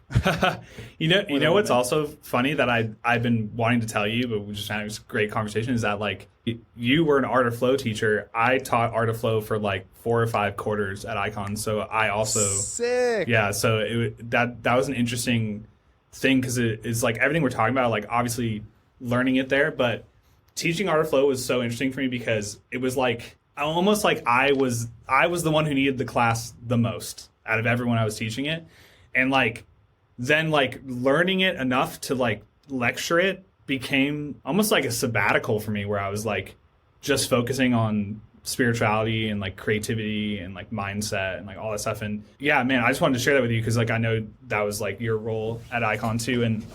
Speaker 1: you know what's also funny that I've been wanting to tell you, but we just had a great conversation, is that like you were an art of flow teacher. I taught art of flow for like 4 or 5 quarters at Icon. So I also
Speaker 2: sick.
Speaker 1: Yeah. So that was an interesting thing, because it's like everything we're talking about, like obviously learning it there, but teaching art of flow was so interesting for me because it was like almost like I was the one who needed the class the most out of everyone I was teaching it. And like then like learning it enough to like lecture it became almost like a sabbatical for me, where I was like just focusing on spirituality and like creativity and like mindset and like all that stuff. And yeah, man, I just wanted to share that with you because like I know that was like your role at Icon too. And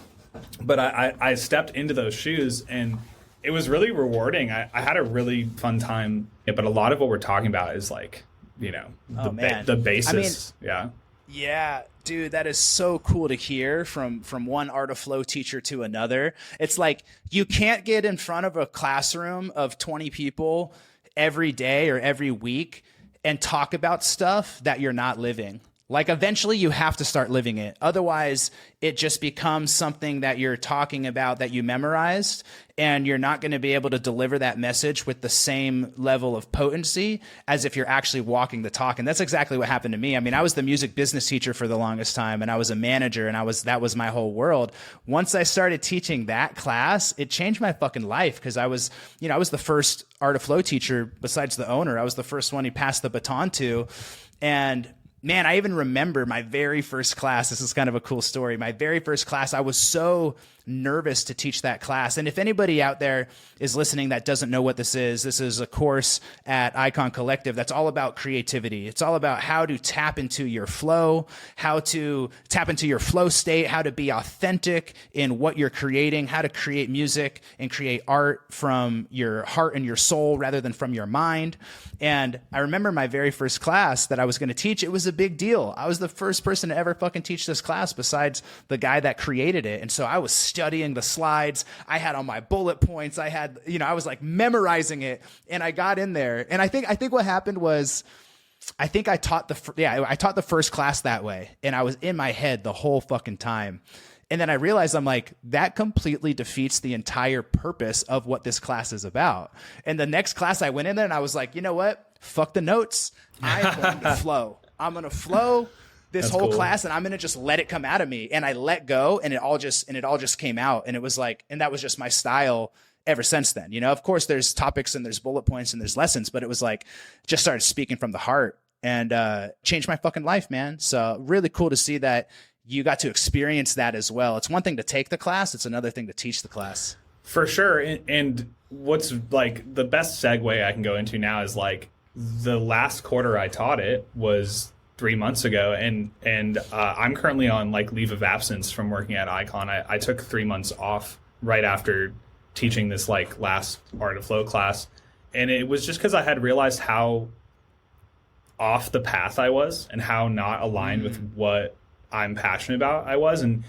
Speaker 1: but I stepped into those shoes and it was really rewarding. I had a really fun time. Yeah, but a lot of what we're talking about is like, you know, the basis.
Speaker 2: Yeah, dude, that is so cool to hear from one art of flow teacher to another. It's like you can't get in front of a classroom of 20 people every day or every week and talk about stuff that you're not living. Like eventually you have to start living it. Otherwise, it just becomes something that you're talking about that you memorized, and you're not going to be able to deliver that message with the same level of potency as if you're actually walking the talk. And that's exactly what happened to me. I mean, I was the music business teacher for the longest time, and I was a manager, and that was my whole world. Once I started teaching that class, it changed my fucking life, because I was the first art of flow teacher besides the owner. I was the first one he passed the baton to. And man, I even remember my very first class. This is kind of a cool story. My very first class, I was so nervous to teach that class. And if anybody out there is listening that doesn't know what this is a course at Icon Collective that's all about creativity. It's all about how to tap into your flow, how to tap into your flow state, how to be authentic in what you're creating, how to create music and create art from your heart and your soul rather than from your mind. And I remember my very first class that I was going to teach. It was a big deal. I was the first person to ever fucking teach this class besides the guy that created it. And so I was studying the slides. I had all my bullet points. I was like memorizing it, and I got in there. And I think what happened was, I think I taught the first class that way, and I was in my head the whole fucking time. And then I realized, I'm like, that completely defeats the entire purpose of what this class is about. And the next class I went in there and I was like, you know what? Fuck the notes. I'm going to flow. I'm going to flow this whole class, and I'm going to just let it come out of me. And I let go, and it all just came out. And it was like, and that was just my style ever since then. You know, of course there's topics and there's bullet points and there's lessons, but it was like, just started speaking from the heart, and changed my fucking life, man. So really cool to see that you got to experience that as well. It's one thing to take the class. It's another thing to teach the class.
Speaker 1: For sure. And what's like the best segue I can go into now is like the last quarter I taught it was 3 months ago. And I'm currently on like leave of absence from working at Icon. I took 3 months off right after teaching this like last Art of Flow class. And it was just because I had realized how off the path I was and how not aligned with what I'm passionate about I was. And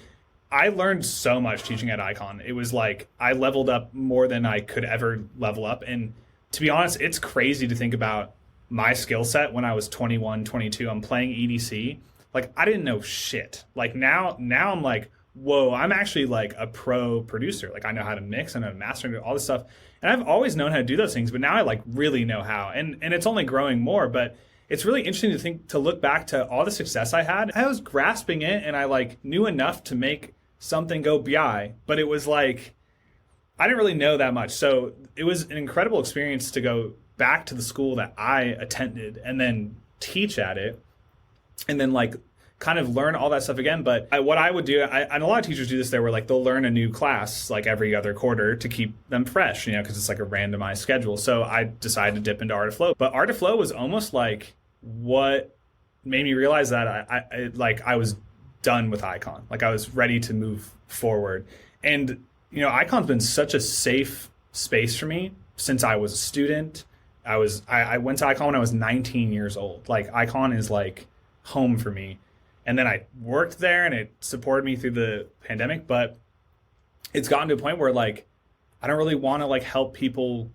Speaker 1: I learned so much teaching at Icon. It was like I leveled up more than I could ever level up. And to be honest, it's crazy to think about my skill set when I was 21, 22. I'm playing EDC. Like I didn't know shit. Like now I'm like, whoa, I'm actually like a pro producer. Like I know how to mix, I know how to master, and all this stuff. And I've always known how to do those things, but now I like really know how. And it's only growing more, but it's really interesting to look back to all the success I had. I was grasping it, and I like knew enough to make something go bi, but it was like I didn't really know that much. So it was an incredible experience to go back to the school that I attended and then teach at it, and then like kind of learn all that stuff again. But what I would do, and a lot of teachers do this there, where like they'll learn a new class like every other quarter to keep them fresh, you know, because it's like a randomized schedule. So I decided to dip into Art of Flow. But Art of Flow was almost like what made me realize that I was done with Icon. Like I was ready to move forward. And, you know, Icon's been such a safe space for me since I was a student. I went to Icon when I was 19 years old. Like Icon is like home for me. And then I worked there, and it supported me through the pandemic, but it's gotten to a point where like I don't really want to like help people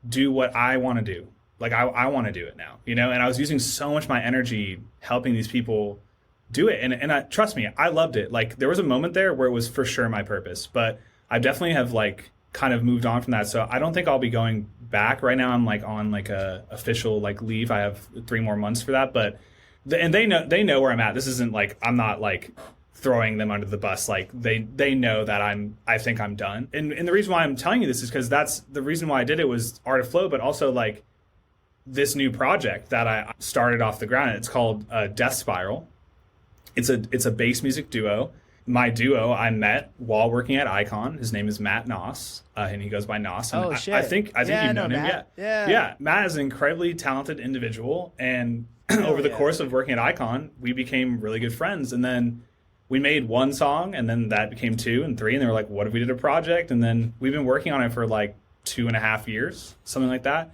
Speaker 1: do what I want to do. Like I want to do it now, you know? And I was using so much of my energy helping these people do it. And I, trust me, I loved it. Like there was a moment there where it was for sure my purpose, but I definitely have like kind of moved on from that. So I don't think I'll be going back right now. I'm like on like a official like leave. I have 3 more months for that, but and they know where I'm at. This isn't like, I'm not like throwing them under the bus. Like they know that I think I'm done. And the reason why I'm telling you this is because that's the reason why I did it was Art of Flow, but also like this new project that I started off the ground. It's called Death Spiral. It's a bass music duo my duo I met while working at Icon. His name is Matt Noss, and he goes by Noss. And
Speaker 2: Shit.
Speaker 1: I think you've known him.
Speaker 2: Matt.
Speaker 1: Yeah. Matt is an incredibly talented individual, and over the course of working at Icon, we became really good friends. And then we made one song, and then that became 2 and 3, and they were like, what if we did a project? And then we've been working on it for like 2.5 years, something like that.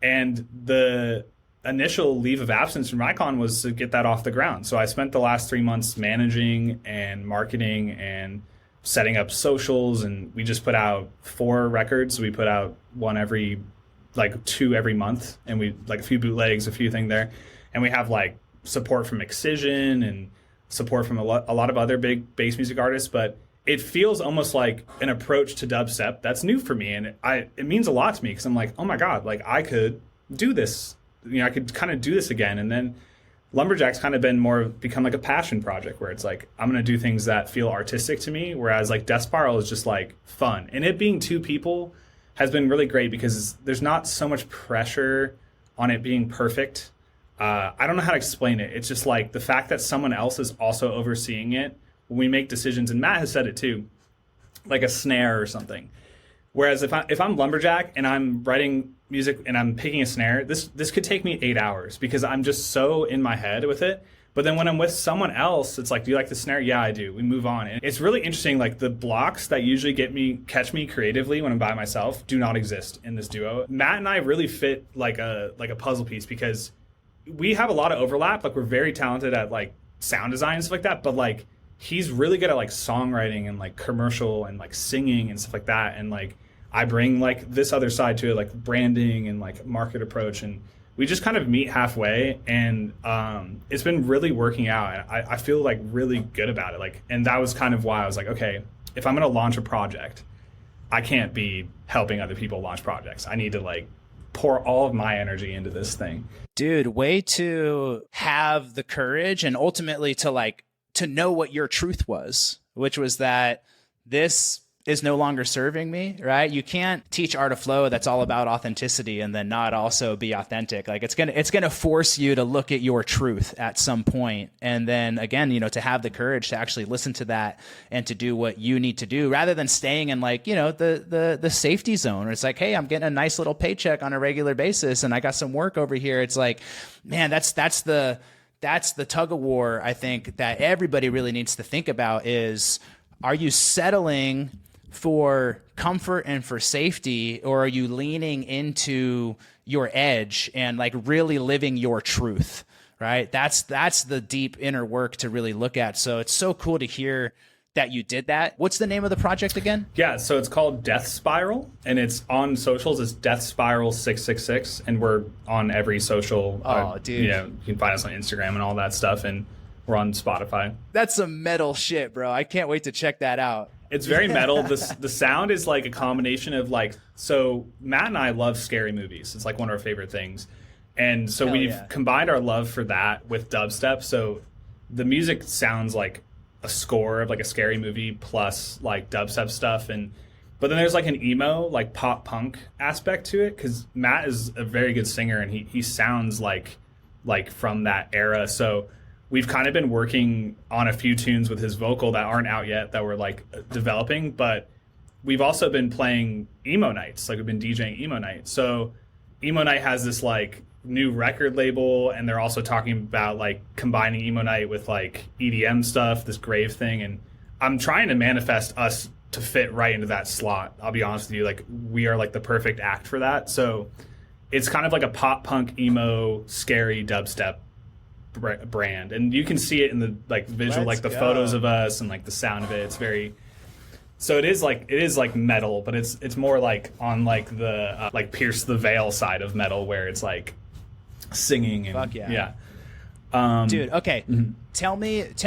Speaker 1: And the initial leave of absence from Icon was to get that off the ground. So I spent the last 3 months managing and marketing and setting up socials, and we just put out 4 records. We put out 2 every month, and we like a few bootlegs, a few things there. And we have like support from Excision and support from a lot of other big bass music artists, but it feels almost like an approach to dubstep that's new for me, and it means a lot to me because I'm like, oh my god, like I could do this, I could kind of do this again. And then Lumberjack's kind of become like a passion project where it's like I'm gonna do things that feel artistic to me, whereas like Death Spiral is just like fun. And it being 2 people has been really great because there's not so much pressure on it being perfect. I don't know how to explain it. It's just like the fact that someone else is also overseeing it when we make decisions, and Matt has said it too, like a snare or something. Whereas if I'm Lumberjack and I'm writing music and I'm picking a snare, this could take me 8 hours because I'm just so in my head with it. But then when I'm with someone else, it's like, do you like the snare? Yeah, I do. We move on. And it's really interesting. Like the blocks that usually catch me creatively when I'm by myself do not exist in this duo. Matt and I really fit like a puzzle piece because we have a lot of overlap. Like we're very talented at like sound design and stuff like that, but like he's really good at like songwriting and like commercial and like singing and stuff like that. And like I bring like this other side to it, like branding and like market approach, and we just kind of meet halfway. And it's been really working out. I feel like really good about it. Like, and that was kind of why I was like, okay, if I'm going to launch a project, I can't be helping other people launch projects. I need to like pour all of my energy into this thing.
Speaker 2: Dude, way to have the courage and ultimately to know what your truth was, which was that this is no longer serving me, right? You can't teach Art of Flow that's all about authenticity and then not also be authentic. Like it's gonna force you to look at your truth at some point. And then again, to have the courage to actually listen to that and to do what you need to do rather than staying in like, the safety zone where it's like, hey, I'm getting a nice little paycheck on a regular basis and I got some work over here. It's like, man, that's the tug of war, I think, that everybody really needs to think about is, are you settling for comfort and for safety, or are you leaning into your edge and like really living your truth, right? That's the deep inner work to really look at. So it's so cool to hear that you did that. What's the name of the project again?
Speaker 1: Yeah, so it's called Death Spiral, and it's on socials. It's Death Spiral 666, and we're on every social.
Speaker 2: Oh, dude.
Speaker 1: You can find us on Instagram and all that stuff, and we're on Spotify.
Speaker 2: That's some metal shit, bro. I can't wait to check that out.
Speaker 1: It's very metal. The sound is like a combination of like, so Matt and I love scary movies. It's like one of our favorite things. And so we've combined our love for that with dubstep. So the music sounds like a score of like a scary movie plus like dubstep stuff. But then there's like an emo, like pop punk aspect to it because Matt is a very good singer and he sounds like from that era. So we've kind of been working on a few tunes with his vocal that aren't out yet that we're like developing, but we've also been playing emo nights. Like we've been DJing emo night. So emo night has this like new record label, and they're also talking about like combining emo night with like EDM stuff, this grave thing. And I'm trying to manifest us to fit right into that slot. I'll be honest with you. Like we are like the perfect act for that. So it's kind of like a pop punk emo scary dubstep brand, and you can see it in the like visual, like the photos of us and like the sound of it. It's very, so it is like metal, but it's more like on like the like Pierce the Veil side of metal where it's like singing and
Speaker 2: fuck yeah. Dude, okay. Mm-hmm. Tell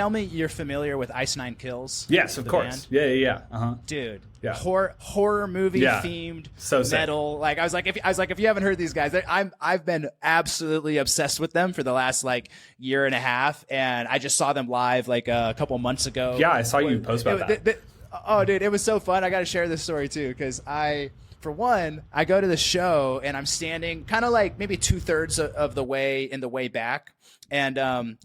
Speaker 2: me you're familiar with Ice Nine Kills?
Speaker 1: Yes, of course. Band? Yeah. Uh-huh.
Speaker 2: Dude.
Speaker 1: Yeah.
Speaker 2: Horror movie themed
Speaker 1: so
Speaker 2: metal.
Speaker 1: Sick.
Speaker 2: Like I was like if you haven't heard these guys, I've been absolutely obsessed with them for the last like year and a half, and I just saw them live like a couple months ago.
Speaker 1: Yeah, I saw you post about that.
Speaker 2: Oh, dude, it was so fun. I got to share this story too, because for one, I go to the show and I'm standing kind of like maybe 2/3 of the way in the way back. And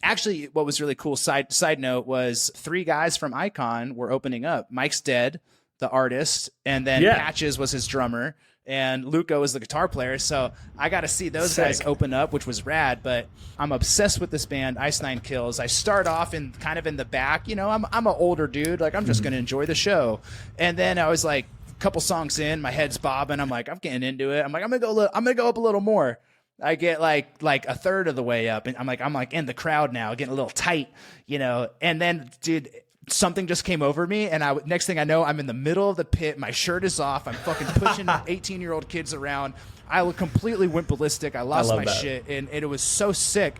Speaker 2: actually, what was really cool, side note, was 3 guys from Icon were opening up. Mike's Dead, the artist, and then Patches was his drummer, and Luca was the guitar player. So I got to see those guys open up, which was rad. But I'm obsessed with this band, Ice Nine Kills. I start off in kind of in the back. You know, I'm an older dude. Like, I'm just going to enjoy the show. And then I was like, a couple songs in, my head's bobbing. I'm like, I'm getting into it. I'm like, I'm gonna go up a little more. I get like 1/3 of the way up, and I'm like in the crowd now, getting a little tight, you know. And then, dude, something just came over me, and next thing I know, I'm in the middle of the pit. My shirt is off. I'm fucking pushing 18-year-old kids around. I completely went ballistic. I lost my shit, and it was so sick.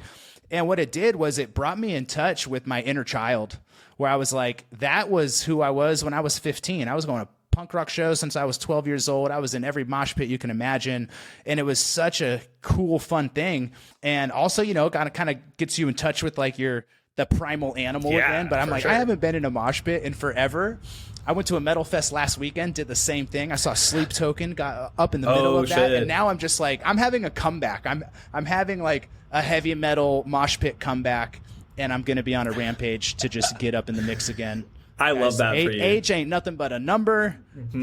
Speaker 2: And what it did was it brought me in touch with my inner child, where I was like, that was who I was when I was 15. I was going to punk rock shows since I was 12 years old. I was in every mosh pit you can imagine. And it was such a cool, fun thing. And also, you know, kind of gets you in touch with like the primal animal again. But I'm like, I haven't been in a mosh pit in forever. I went to a metal fest last weekend, did the same thing. I saw Sleep Token, got up in the middle of that. And now I'm just like, I'm having a comeback. I'm having like a heavy metal mosh pit comeback. And I'm going to be on a rampage to just get up in the mix again.
Speaker 1: I love that for you.
Speaker 2: Age ain't nothing but a number.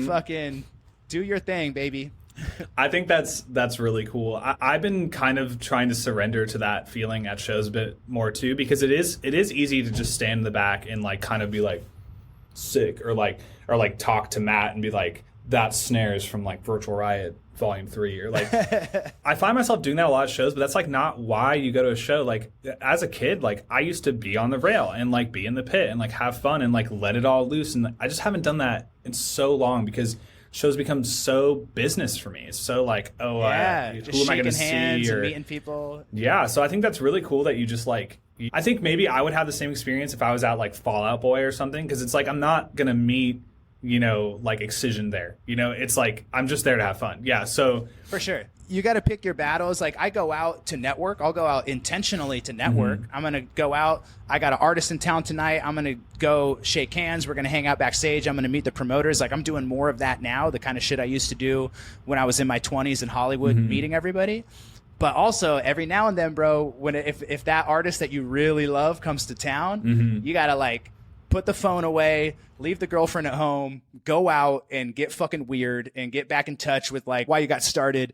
Speaker 2: Fucking do your thing, baby.
Speaker 1: I think that's really cool. I've been kind of trying to surrender to that feeling at shows a bit more too, because it is easy to just stand in the back and like kind of be like sick or like talk to Matt and be like, that snares from like Virtual Riot Volume 3 or like I find myself doing that a lot of shows, but that's like not why you go to a show. Like as a kid, like I used to be on the rail and like be in the pit and like have fun and like let it all loose, and I just haven't done that in so long because shows become so business for me. It's so like, who am I going to see or
Speaker 2: meeting people.
Speaker 1: Yeah, so I think that's really cool that you just like. I think maybe I would have the same experience if I was at like Fall Out Boy or something, because it's like I'm not gonna meet, you know, like Excision there. You know, it's like I'm just there to have fun. Yeah, so
Speaker 2: for sure. You got to pick your battles. Like I go out to network. I'll go out intentionally to network. I'm going to go out. I got an artist in town tonight. I'm going to go shake hands. We're going to hang out backstage. I'm going to meet the promoters. Like I'm doing more of that now, the kind of shit I used to do when I was in my 20s in Hollywood meeting everybody. But also every now and then, bro, if that artist that you really love comes to town, you got to like put the phone away, leave the girlfriend at home, go out and get fucking weird and get back in touch with like why you got started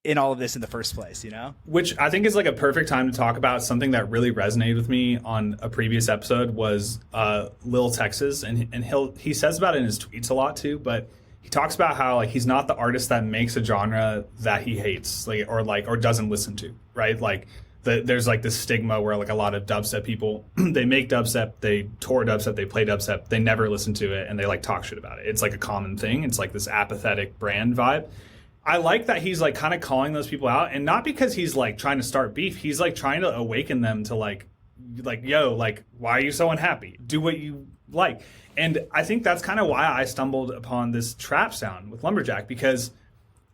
Speaker 2: in all of this in the first place, you know?
Speaker 1: Which I think is like a perfect time to talk about something that really resonated with me on a previous episode was Lil Texas. And he says about it in his tweets a lot too, but he talks about how like he's not the artist that makes a genre that he hates or doesn't listen to, right? Like there's like this stigma where like a lot of dubstep people, they make dubstep, they tour dubstep, they play dubstep, they never listen to it, and they like talk shit about it. It's like a common thing. It's like this apathetic brand vibe. I like that he's like kind of calling those people out, and not because he's like trying to start beef. He's like trying to awaken them to like, yo, like, why are you so unhappy? Do what you like. And I think that's kind of why I stumbled upon this trap sound with Lumberjack, because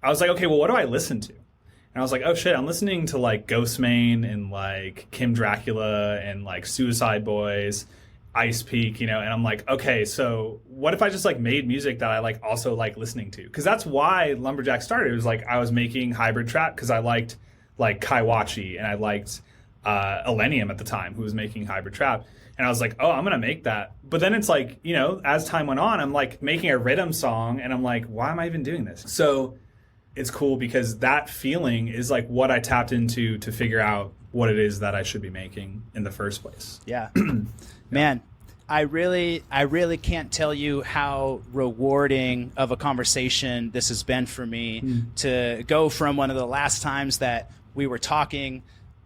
Speaker 1: I was like, okay, well, what do I listen to? And I was like, oh shit, I'm listening to like Ghostmane and like Kim Dracula and like Suicide Boys, Ice Peak, you know, and I'm like, okay, so what if I just like made music that I like also like listening to? Because that's why Lumberjack started. It was like I was making hybrid trap because I liked like Kaiwachi and I liked Elenium at the time, who was making hybrid trap. And I was like, oh, I'm going to make that. But then it's like, you know, as time went on, I'm like making a rhythm song and I'm like, why am I even doing this? So it's cool because that feeling is like what I tapped into to figure out what it is that I should be making in the first place.
Speaker 2: Yeah. Man, I really can't tell you how rewarding of a conversation this has been for me to go from one of the last times that we were talking,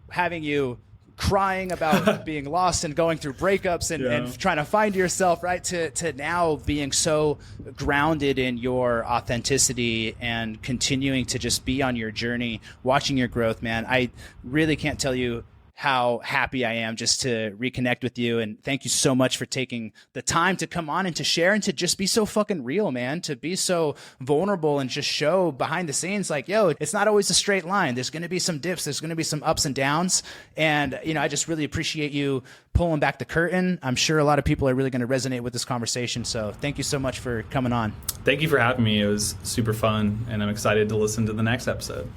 Speaker 2: having you crying about being lost and going through breakups and trying to find yourself, right, to now being so grounded in your authenticity and continuing to just be on your journey, watching your growth, man. I really can't tell you how happy I am just to reconnect with you. And thank you so much for taking the time to come on and to share and to just be so fucking real, man, to be so vulnerable and just show behind the scenes like, yo, it's not always a straight line. There's going to be some dips. There's going to be some ups and downs. And, you know, I just really appreciate you pulling back the curtain. I'm sure a lot of people are really going to resonate with this conversation. So thank you so much for coming on.
Speaker 1: Thank you for having me. It was super fun, and I'm excited to listen to the next episode.